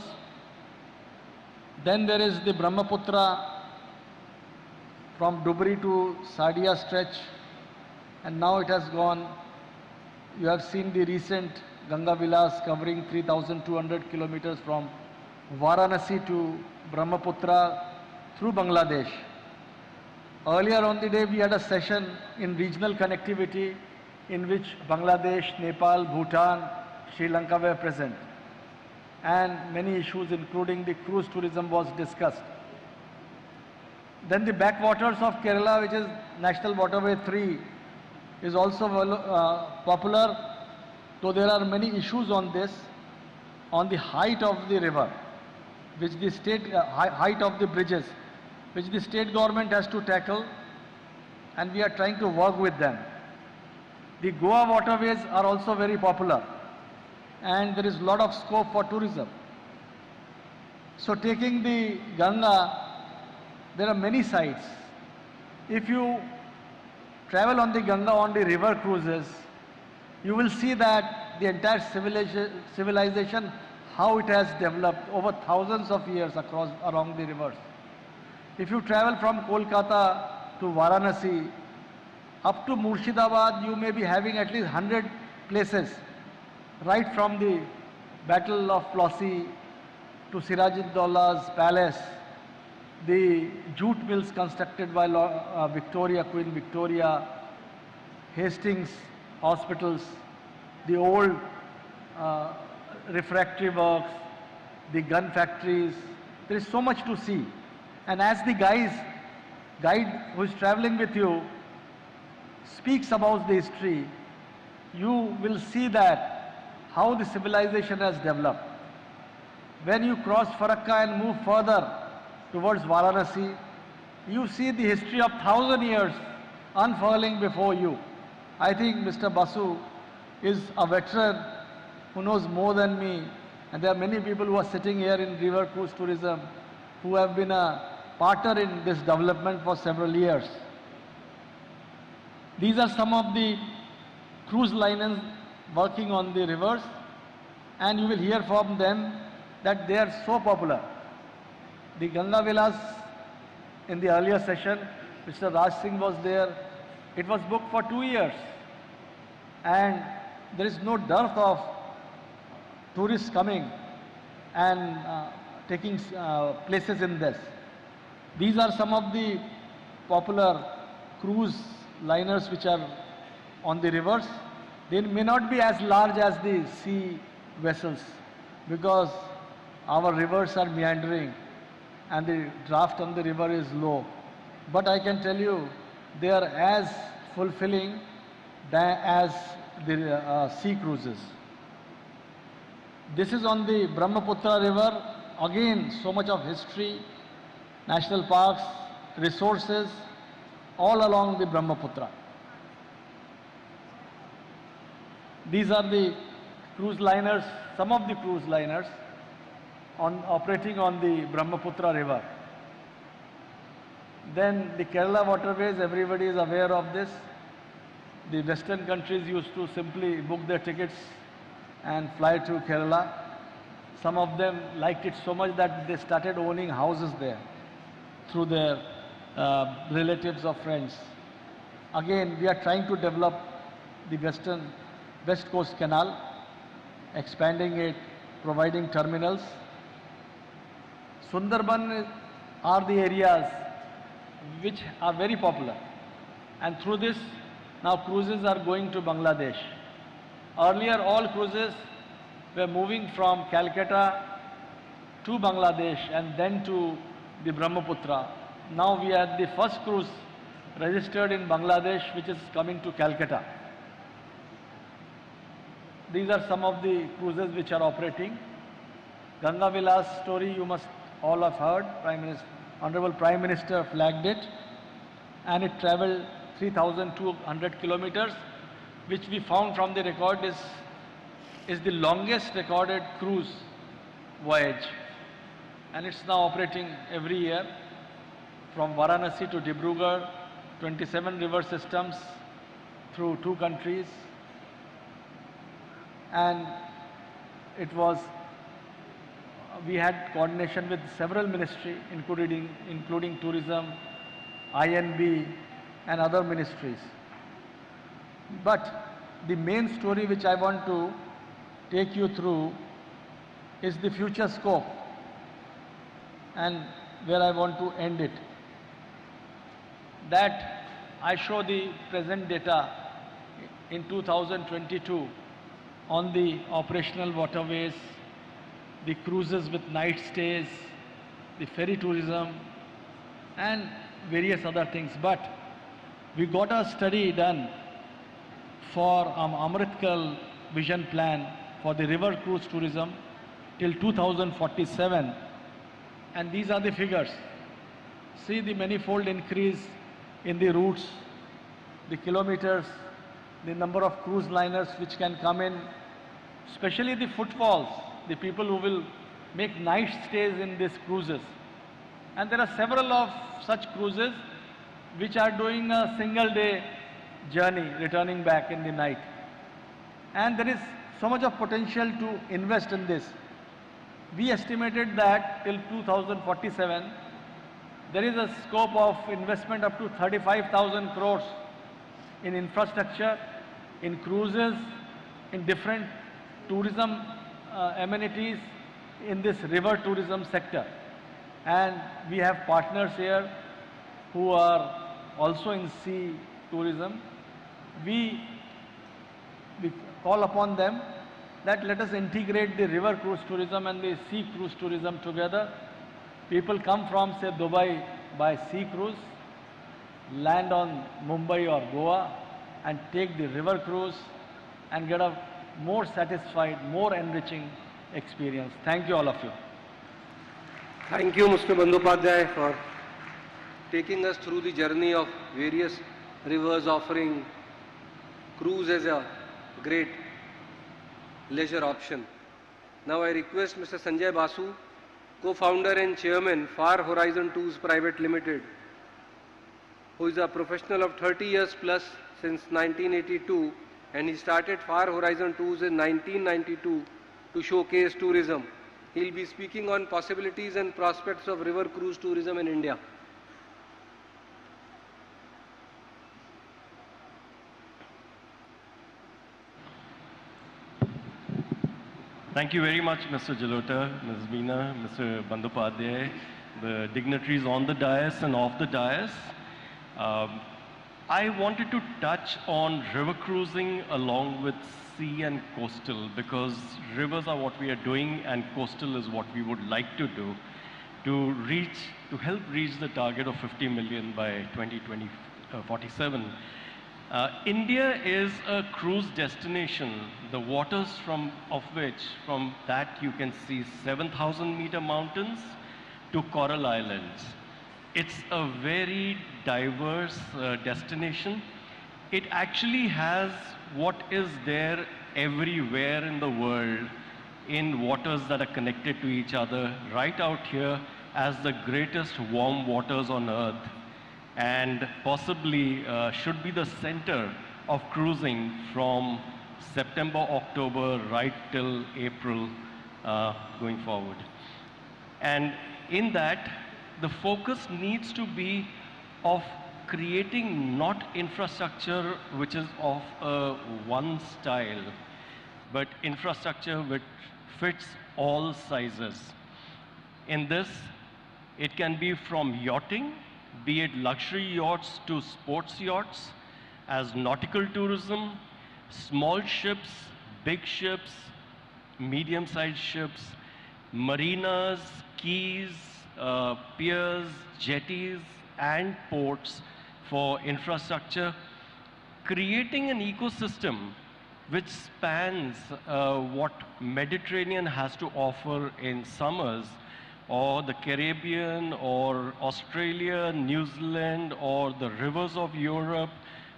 Then there is the Brahmaputra from Dubri to Sadia stretch, and now it has gone. You have seen the recent Ganga Vilas covering 3,200 kilometers from Varanasi to Brahmaputra through Bangladesh. Earlier on the day we had a session in regional connectivity in which Bangladesh, Nepal, Bhutan, Sri Lanka were present, and many issues including the cruise tourism was discussed. Then the backwaters of Kerala, which is National Waterway 3, is also popular, though there are many issues on this, on the height of the river, which the state, height of the bridges, which the state government has to tackle, and we are trying to work with them. The Goa waterways are also very popular, and there is a lot of scope for tourism. So taking the Ganga, there are many sites. If you travel on the Ganga on the river cruises, you will see that the entire civilization, how it has developed over thousands of years along the rivers. If you travel from Kolkata to Varanasi, up to Murshidabad, you may be having at least 100 places, right from the Battle of Plassey to Siraj-ud-Dowlah's palace, the jute mills constructed by Queen Victoria, Hastings hospitals, the old refractory works, the gun factories. There is so much to see. And as the guide who is traveling with you speaks about the history, you will see that how the civilization has developed. When you cross Farakka and move further towards Varanasi, You see the history of 1,000 years unfurling before you. I think Mr. Basu is a veteran who knows more than me, and there are many people who are sitting here in river cruise tourism who have been a partner in this development for several years. These are some of the cruise liners working on the rivers, and you will hear from them that they are so popular. The Ganga Vilas, in the earlier session, Mr. Raj Singh was there. It was booked for 2 years, and there is no dearth of tourists coming and taking places in this. These are some of the popular cruise liners which are on the rivers. They may not be as large as the sea vessels because our rivers are meandering and the draft on the river is low. But I can tell you, they are as fulfilling as the sea cruises. This is on the Brahmaputra river. Again, so much of history, national parks, resources, all along the Brahmaputra. These are the cruise liners, some of the cruise liners operating on the Brahmaputra river. Then the Kerala waterways, everybody is aware of this. The Western countries used to simply book their tickets and fly to Kerala. Some of them liked it so much that they started owning houses there through their relatives or friends. Again, we are trying to develop the West Coast Canal, expanding it, providing terminals. Sundarban are the areas which are very popular, and through this now cruises are going to Bangladesh. Earlier all cruises were moving from Calcutta to Bangladesh and then to the Brahmaputra. Now we have the first cruise registered in Bangladesh which is coming to Calcutta. These are some of the cruises which are operating. Ganga Vilas story you must all have heard. Honorable Prime Minister flagged it, and it traveled 3,200 kilometers, which we found from the record is the longest recorded cruise voyage. And it's now operating every year from Varanasi to Dibrugarh, 27 river systems through 2 countries. And we had coordination with several ministries, including tourism, INB, and other ministries. But the main story which I want to take you through is the future scope, and where I want to end it. That I show the present data in 2022 on the operational waterways, the cruises with night stays, the ferry tourism, and various other things. But we got a study done for Amritkal vision plan for the river cruise tourism till 2047, and these are the figures. See the manifold increase in the routes, the kilometers, the number of cruise liners which can come in, especially the footfalls, the people who will make night stays in these cruises. And there are several of such cruises which are doing a single day journey, returning back in the night. And there is so much of potential to invest in this. We estimated that till 2047, there is a scope of investment up to 35,000 crores in infrastructure, in cruises, in different tourism amenities in this river tourism sector. And we have partners here who are also in sea tourism. We call upon them that let us integrate the river cruise tourism and the sea cruise tourism together. People come from, say, Dubai by sea cruise, land on Mumbai or Goa, and take the river cruise and get a more satisfied, more enriching experience. Thank you, all of you. Thank you, Mr. Bandyopadhyay, for taking us through the journey of various rivers, offering cruise as a great leisure option. Now I request Mr. Sanjay Basu, co-founder and chairman, Far Horizon Tours Private Limited, who is a professional of 30 years plus since 1982, and he started Far Horizon Tours in 1992 to showcase tourism. He'll be speaking on possibilities and prospects of river cruise tourism in India. Thank you very much, Mr. Jalota, Ms. Meena, Mr. Bandyopadhyay, the dignitaries on the dais and off the dais. I wanted to touch on river cruising along with sea and coastal, because rivers are what we are doing and coastal is what we would like to do to help reach the target of 50 million by 2047. India is a cruise destination, the waters from that you can see 7,000-meter mountains to coral islands. It's a very diverse destination. It actually has what is there everywhere in the world in waters that are connected to each other, right out here as the greatest warm waters on earth, and possibly should be the center of cruising from September, October, right till April going forward. And in that, the focus needs to be of creating not infrastructure which is of one style, but infrastructure which fits all sizes. In this, it can be from yachting, be it luxury yachts to sports yachts, as nautical tourism, small ships, big ships, medium-sized ships, marinas, quays, piers, jetties, and ports for infrastructure, creating an ecosystem which spans what Mediterranean has to offer in summers, or the Caribbean, or Australia, New Zealand, or the rivers of Europe,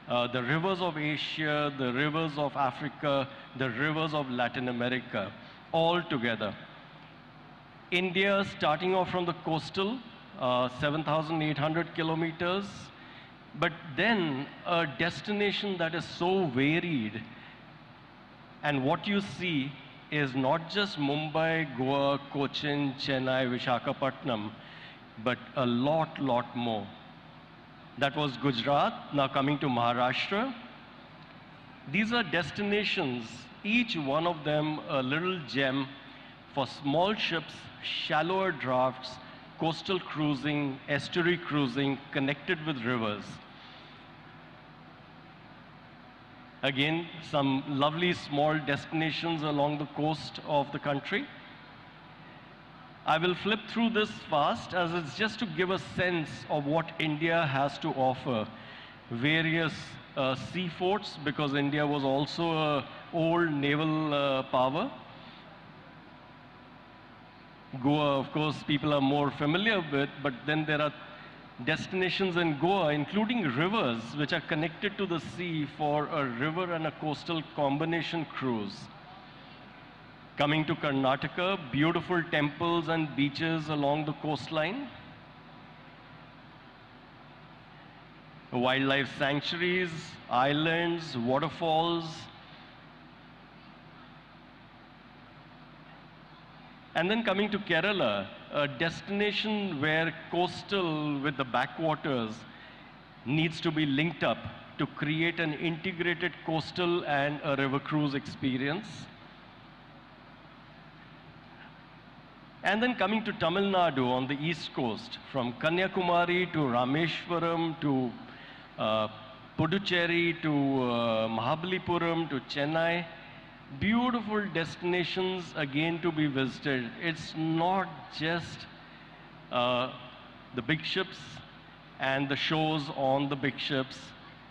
the rivers of Asia, the rivers of Africa, the rivers of Latin America, all together. India, starting off from the coastal, 7,800 kilometers, but then a destination that is so varied. And what you see is not just Mumbai, Goa, Cochin, Chennai, Visakhapatnam, but a lot more. That was Gujarat, now coming to Maharashtra. These are destinations, each one of them a little gem for small ships, shallower drafts, coastal cruising, estuary cruising, connected with rivers. Again, some lovely small destinations along the coast of the country. I will flip through this fast, as it's just to give a sense of what India has to offer. Various sea forts, because India was also an old naval power. Goa, of course, people are more familiar with, but then there are destinations in Goa, including rivers, which are connected to the sea for a river and a coastal combination cruise. Coming to Karnataka, beautiful temples and beaches along the coastline. Wildlife sanctuaries, islands, waterfalls. And then coming to Kerala, a destination where coastal with the backwaters needs to be linked up to create an integrated coastal and a river cruise experience. And then coming to Tamil Nadu on the east coast, from Kanyakumari to Rameshwaram to Puducherry to Mahabalipuram to Chennai. Beautiful destinations again to be visited. It's not just the big ships and the shows on the big ships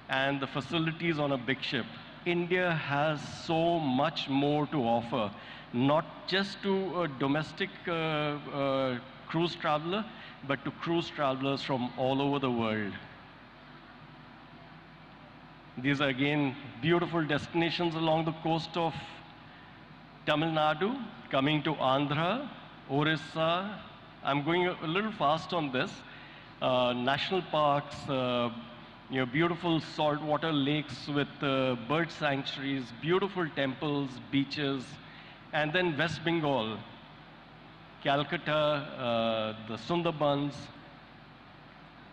and the facilities on a big ship. India has so much more to offer, not just to domestic cruise traveler, but to cruise travelers from all over the world. These are again beautiful destinations along the coast of Tamil Nadu, coming to Andhra, Orissa. I'm going a little fast on this. National parks, beautiful saltwater lakes with bird sanctuaries, beautiful temples, beaches, and then West Bengal, Calcutta, the Sundarbans,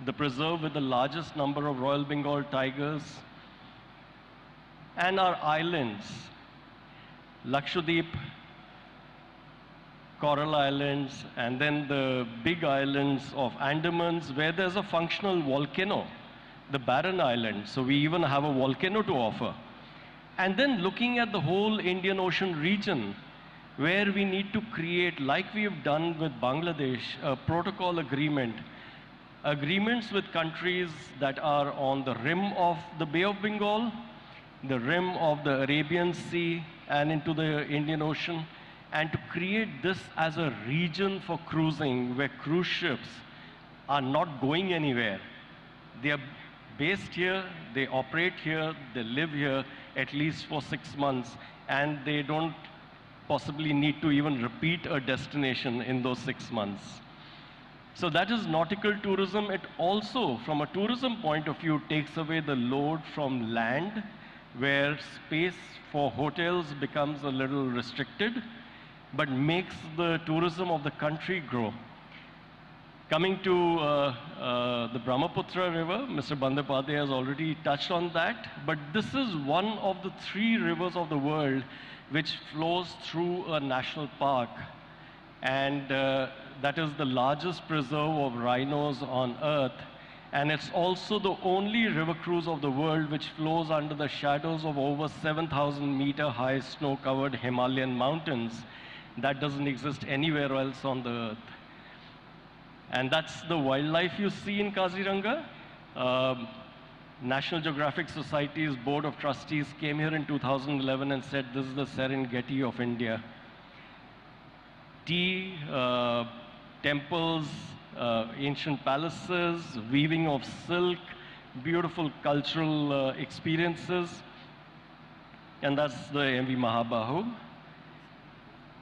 the preserve with the largest number of Royal Bengal tigers, and our islands, Lakshadweep, Coral Islands, and then the big islands of Andamans, where there's a functional volcano, the Barren Island. So we even have a volcano to offer. And then looking at the whole Indian Ocean region, where we need to create, like we have done with Bangladesh, a protocol agreement, agreements with countries that are on the rim of the Bay of Bengal, the rim of the Arabian Sea, and into the Indian Ocean, and to create this as a region for cruising where cruise ships are not going anywhere. They are based here, they operate here, they live here at least for 6 months, and they don't possibly need to even repeat a destination in those 6 months. So that is nautical tourism. It also, from a tourism point of view, takes away the load from land, where space for hotels becomes a little restricted, but makes the tourism of the country grow. Coming to the Brahmaputra River, Mr. Bandyopadhyay has already touched on that, but this is one of the 3 rivers of the world which flows through a national park. And that is the largest preserve of rhinos on earth. And it's also the only river cruise of the world which flows under the shadows of over 7,000-meter high snow-covered Himalayan mountains. That doesn't exist anywhere else on the earth. And that's the wildlife you see in Kaziranga. National Geographic Society's Board of Trustees came here in 2011 and said this is the Serengeti of India. Tea, temples, ancient palaces, weaving of silk, beautiful cultural experiences. And that's the MV Mahabahu.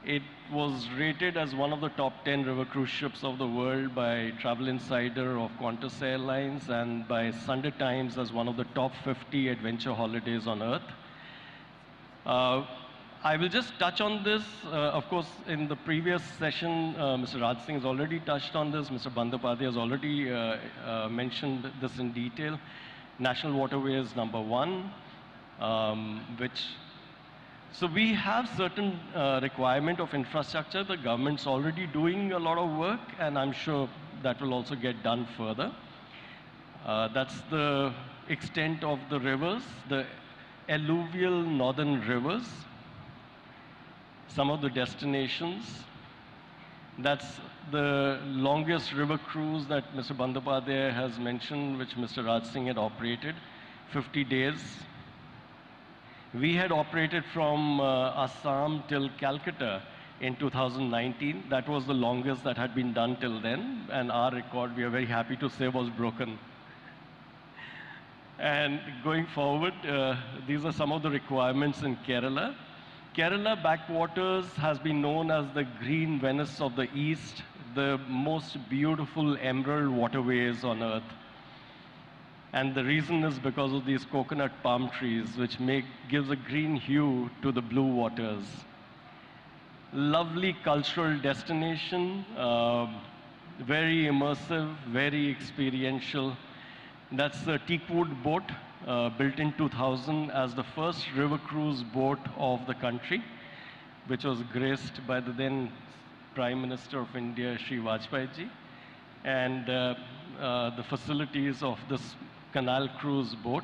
It was rated as one of the top 10 river cruise ships of the world by Travel Insider of Qantas Airlines and by Sunday Times as one of the top 50 adventure holidays on earth. I will just touch on this. Of course, in the previous session, Mr. Raj Singh has already touched on this. Mr. Bandyopadhyay has already mentioned this in detail. National Waterways #1, so we have certain requirement of infrastructure. The government's already doing a lot of work, and I'm sure that will also get done further. That's the extent of the rivers, the alluvial northern rivers. Some of the destinations. That's the longest river cruise that Mr. Bandyopadhyay has mentioned, which Mr. Raj Singh had operated, 50 days. We had operated from Assam till Calcutta in 2019. That was the longest that had been done till then, and our record, we are very happy to say, was broken. And going forward, these are some of the requirements in Kerala. Kerala backwaters has been known as the green Venice of the East, the most beautiful emerald waterways on earth. And the reason is because of these coconut palm trees, which gives a green hue to the blue waters. Lovely cultural destination, very immersive, very experiential. That's the Teakwood boat, built in 2000 as the first river cruise boat of the country, which was graced by the then Prime Minister of India, Shri Vajpayee ji. And the facilities of this canal cruise boat.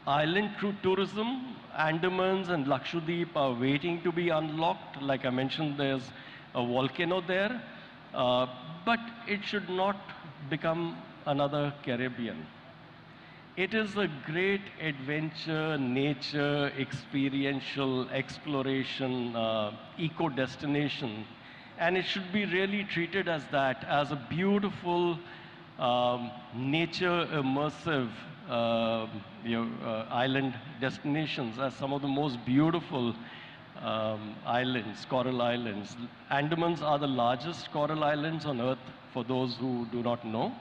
Island tourism, Andamans and Lakshadweep are waiting to be unlocked. Like I mentioned, there's a volcano there, but it should not become another Caribbean. It is a great adventure, nature, experiential, exploration, eco destination, And it should be really treated as that, as a beautiful nature immersive island destinations, as some of the most beautiful islands, coral islands. Andamans are the largest coral islands on earth, for those who do not know.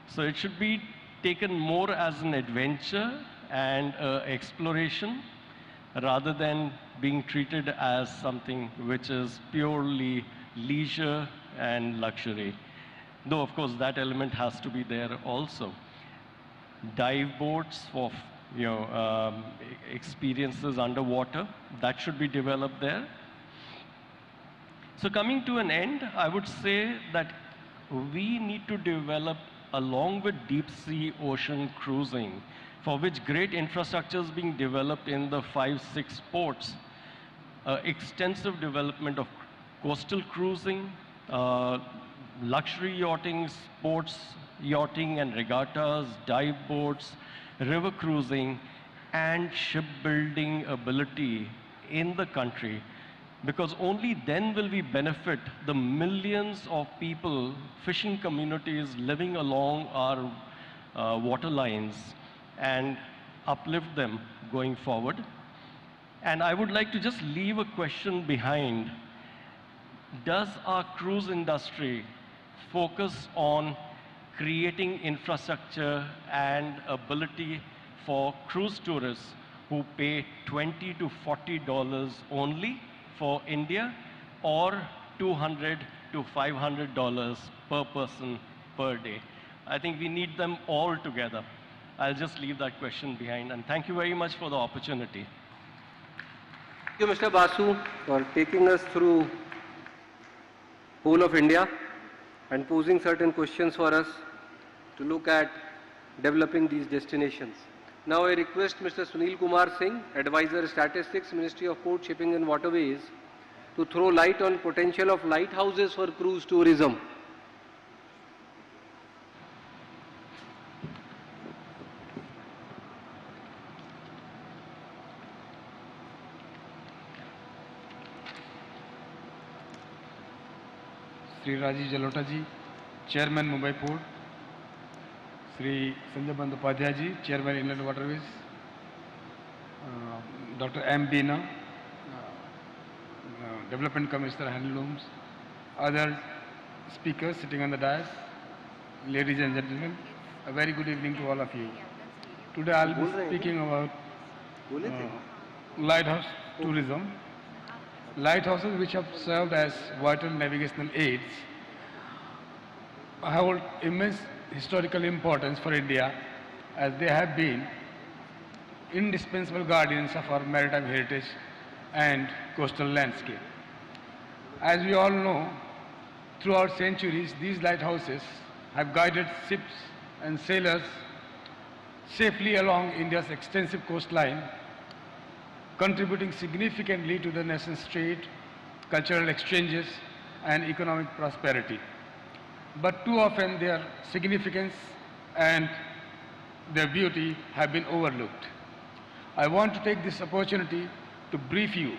So it should be taken more as an adventure and exploration, rather than being treated as something which is purely leisure and luxury. Though, of course, that element has to be there also. Dive boats for experiences underwater, that should be developed there. So coming to an end, I would say that we need to develop, along with deep sea ocean cruising, for which great infrastructure is being developed in the 5-6 ports, extensive development of coastal cruising, luxury yachting, sports yachting and regattas, dive boats, river cruising, and shipbuilding ability in the country. Because only then will we benefit the millions of people, fishing communities living along our water lines, and uplift them going forward. And I would like to just leave a question behind. Does our cruise industry focus on creating infrastructure and ability for cruise tourists who pay $20 to $40 only for India, or $200 to $500 per person per day? I think we need them all together. I'll just leave that question behind, and thank you very much for the opportunity. Thank you, Mr. Basu, for taking us through whole of India and posing certain questions for us to look at developing these destinations. Now I request Mr. Sunil Kumar Singh, Advisor Statistics, Ministry of Port, Shipping and Waterways, to throw light on potential of lighthouses for cruise tourism. Sri Rajiv Jalota ji, Chairman Mumbai Port, Sri Sanjay Bandyopadhyay ji, Chairman Inland Waterways, Dr. M. Beena, Development Commissioner Handlooms, other speakers sitting on the dais, ladies and gentlemen, a very good evening to all of you. Today I will be speaking about lighthouse tourism. Lighthouses, which have served as vital navigational aids, hold immense historical importance for India, as they have been indispensable guardians of our maritime heritage and coastal landscape. As we all know, throughout centuries, these lighthouses have guided ships and sailors safely along India's extensive coastline, contributing significantly to the nation's trade, cultural exchanges, and economic prosperity. But too often their significance and their beauty have been overlooked. I want to take this opportunity to brief you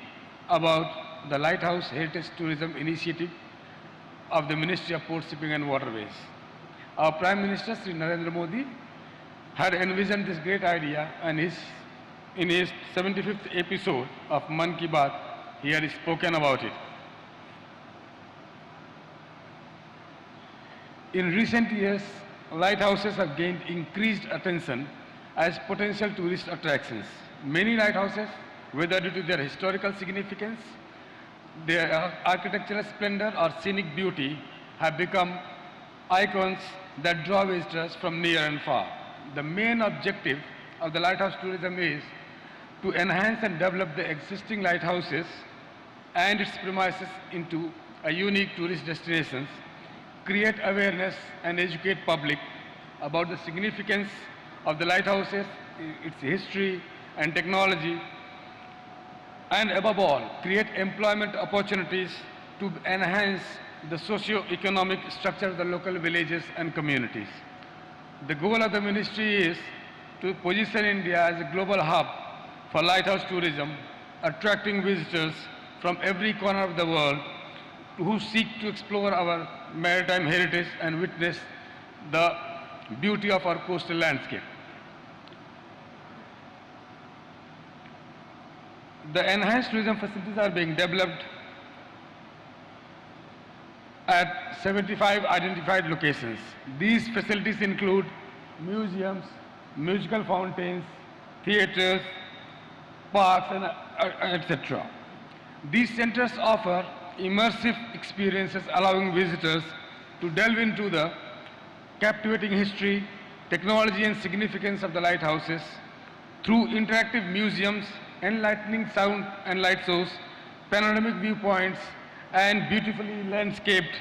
about the Lighthouse Heritage Tourism Initiative of the Ministry of Port, Shipping and Waterways. Our Prime Minister, Sri Narendra Modi, had envisioned this great idea, and in his 75th episode of Man Ki Baat, he had spoken about it. In recent years, lighthouses have gained increased attention as potential tourist attractions. Many lighthouses, whether due to their historical significance, their architectural splendor, or scenic beauty, have become icons that draw visitors from near and far. The main objective of the lighthouse tourism is to enhance and develop the existing lighthouses and its premises into a unique tourist destinations, create awareness and educate public about the significance of the lighthouses, its history and technology, and above all, create employment opportunities to enhance the socio-economic structure of the local villages and communities. The goal of the ministry is to position India as a global hub for lighthouse tourism, attracting visitors from every corner of the world who seek to explore our maritime heritage and witness the beauty of our coastal landscape. The enhanced tourism facilities are being developed at 75 identified locations. These facilities include museums, musical fountains, theaters, parks, and etc. These centers offer immersive experiences allowing visitors to delve into the captivating history, technology, and significance of the lighthouses through interactive museums, enlightening sound and light shows, panoramic viewpoints, and beautifully landscaped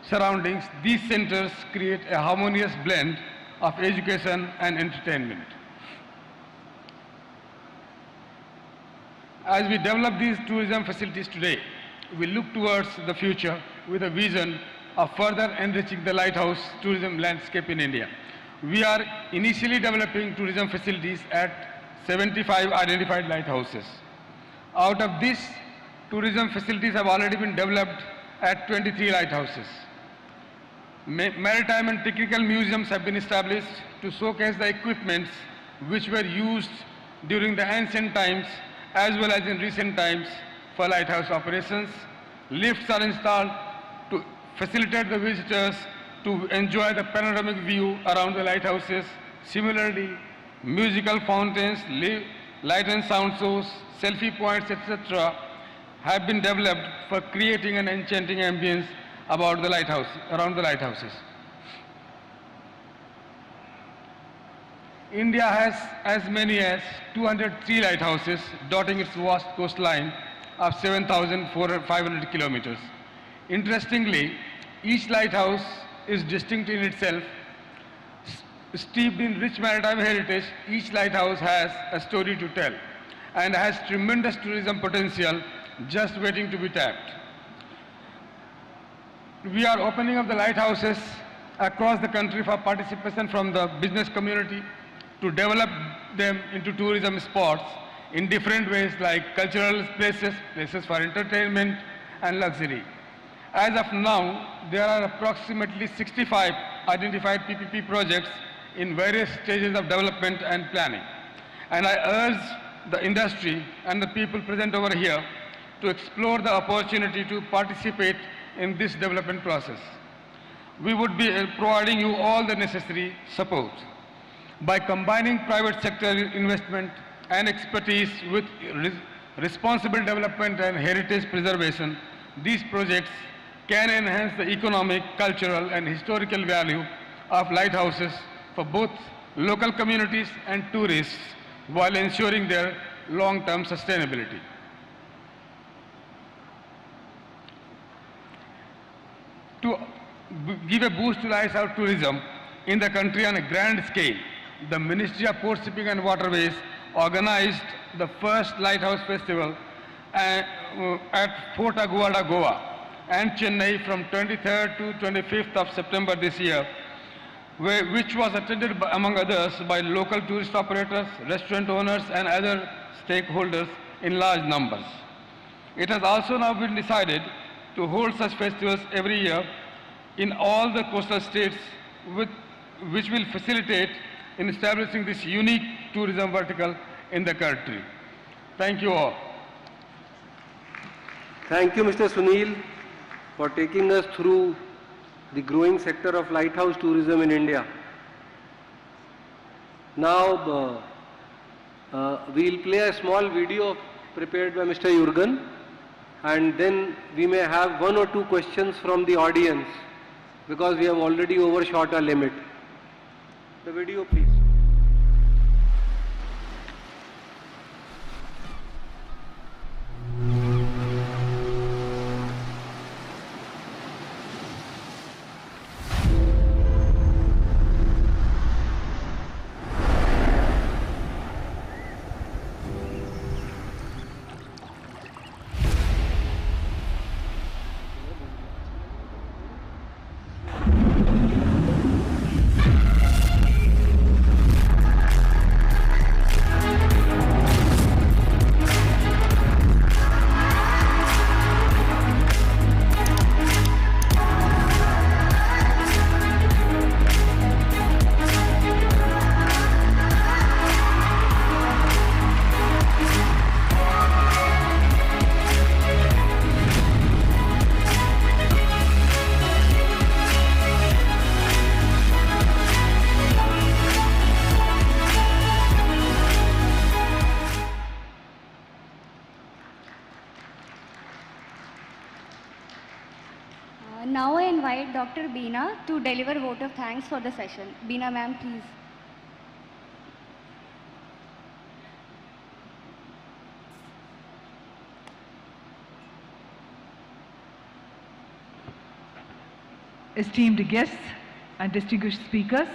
surroundings. These centers create a harmonious blend of education and entertainment. As we develop these tourism facilities today, we look towards the future with a vision of further enriching the lighthouse tourism landscape in India. We are initially developing tourism facilities at 75 identified lighthouses. Out of this, tourism facilities have already been developed at 23 lighthouses. Maritime and technical museums have been established to showcase the equipments which were used during the ancient times as well as in recent times for lighthouse operations. Lifts are installed to facilitate the visitors to enjoy the panoramic view around the lighthouses. Similarly, musical fountains, light and sound shows, selfie points, etc. have been developed for creating an enchanting ambience about the lighthouse, around the lighthouses. India has as many as 203 lighthouses dotting its vast coastline of 7,500 kilometers. Interestingly, each lighthouse is distinct in itself. Steeped in rich maritime heritage, each lighthouse has a story to tell and has tremendous tourism potential just waiting to be tapped. We are opening up the lighthouses across the country for participation from the business community to develop them into tourism spots in different ways like cultural places, places for entertainment and luxury. As of now, there are approximately 65 identified PPP projects in various stages of development and planning. And I urge the industry and the people present over here to explore the opportunity to participate in this development process. We would be providing you all the necessary support. By combining private sector investment and expertise with responsible development and heritage preservation, these projects can enhance the economic, cultural, and historical value of lighthouses for both local communities and tourists while ensuring their long-term sustainability. To give a boost to lighthouse tourism in the country on a grand scale, the Ministry of Port Shipping and Waterways organized the first Lighthouse Festival at Fort Aguada, Goa and Chennai from 23rd to 25th of September this year, which was attended by, among others, by local tourist operators, restaurant owners and other stakeholders in large numbers. It has also now been decided to hold such festivals every year in all the coastal states, which will facilitate in establishing this unique tourism vertical in the country. Thank you all. Thank you, Mr. Sunil, for taking us through the growing sector of lighthouse tourism in India. Now, we'll play a small video prepared by Mr. Jurgen, and then we may have one or two questions from the audience because we have already overshot our limit. The video, please. Now I invite Dr. Beena to deliver vote of thanks for the session. Beena ma'am, please. Esteemed guests and distinguished speakers,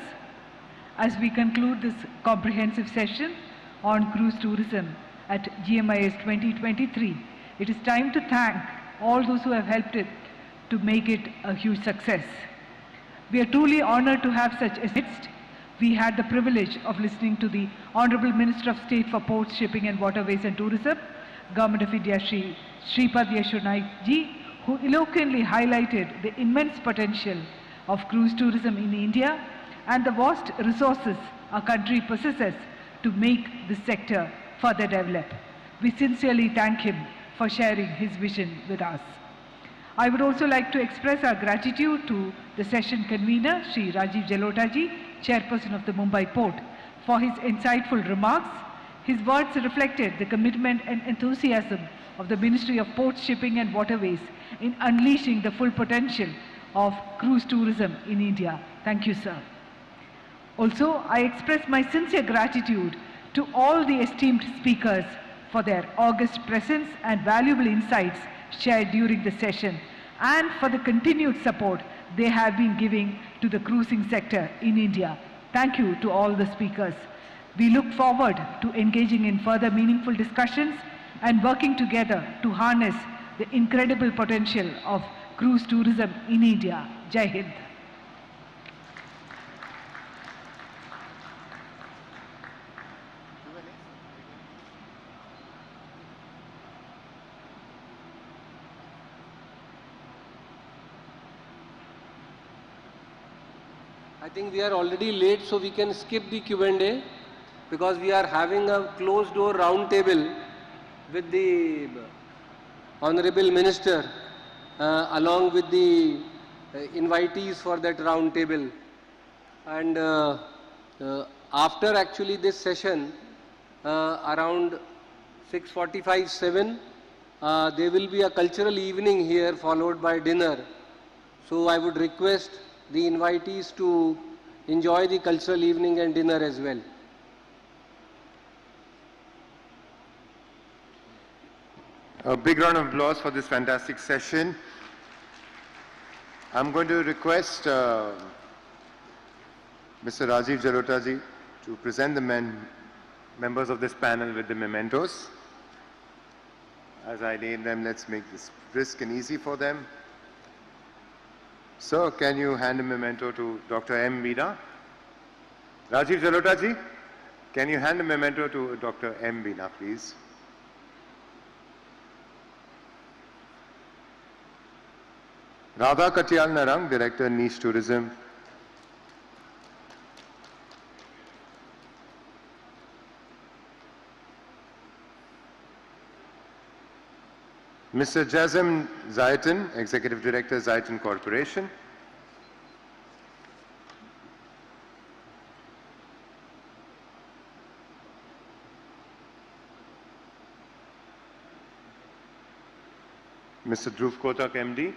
as we conclude this comprehensive session on cruise tourism at GMIS 2023, it is time to thank all those who have helped it to make it a huge success. We are truly honored to have such a midst. We had the privilege of listening to the Honorable Minister of State for Ports, Shipping and Waterways and Tourism, Government of India, Shri Shripad Yesho Naik ji, who eloquently highlighted the immense potential of cruise tourism in India and the vast resources our country possesses to make this sector further develop. We sincerely thank him for sharing his vision with us. I would also like to express our gratitude to the session convener, Shri Rajiv Jalota ji, Chairperson of the Mumbai Port, for his insightful remarks. His words reflected the commitment and enthusiasm of the Ministry of Ports, Shipping and Waterways in unleashing the full potential of cruise tourism in India. Thank you, sir. Also, I express my sincere gratitude to all the esteemed speakers for their august presence and valuable insights shared during the session, and for the continued support they have been giving to the cruising sector in India. Thank you to all the speakers. We look forward to engaging in further meaningful discussions and working together to harness the incredible potential of cruise tourism in India. Jai Hind. I think we are already late, so we can skip the Q&A because we are having a closed door round table with the Honorable Minister along with the invitees for that round table. And after actually this session, around 6:45, 7, there will be a cultural evening here followed by dinner. So I would request the invitees to enjoy the cultural evening and dinner as well. A big round of applause for this fantastic session. I'm going to request Mr. Rajiv Jalota ji to present the members of this panel with the mementos. As I name them, let's make this brisk and easy for them. Sir, can you hand a memento to Dr. M. Beena? Rajiv Jalota ji, can you hand a memento to Dr. M. Beena, please? Radha Katyal Narang, Director, Niche Tourism. Mr. Jazim Zaitan, Executive Director, Zaitan Corporation. Mr. Dhruv Kotak, MD.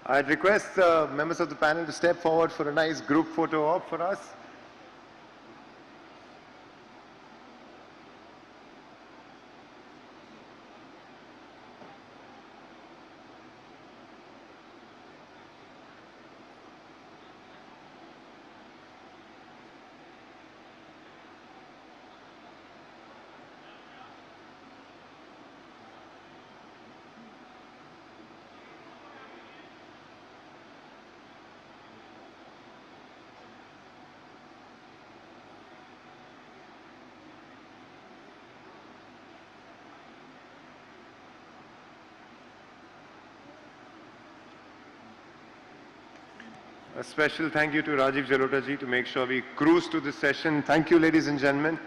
I'd request the members of the panel to step forward for a nice group photo op for us. A special thank you to Rajiv Jalota ji to make sure we cruise to this session. Thank you, ladies and gentlemen.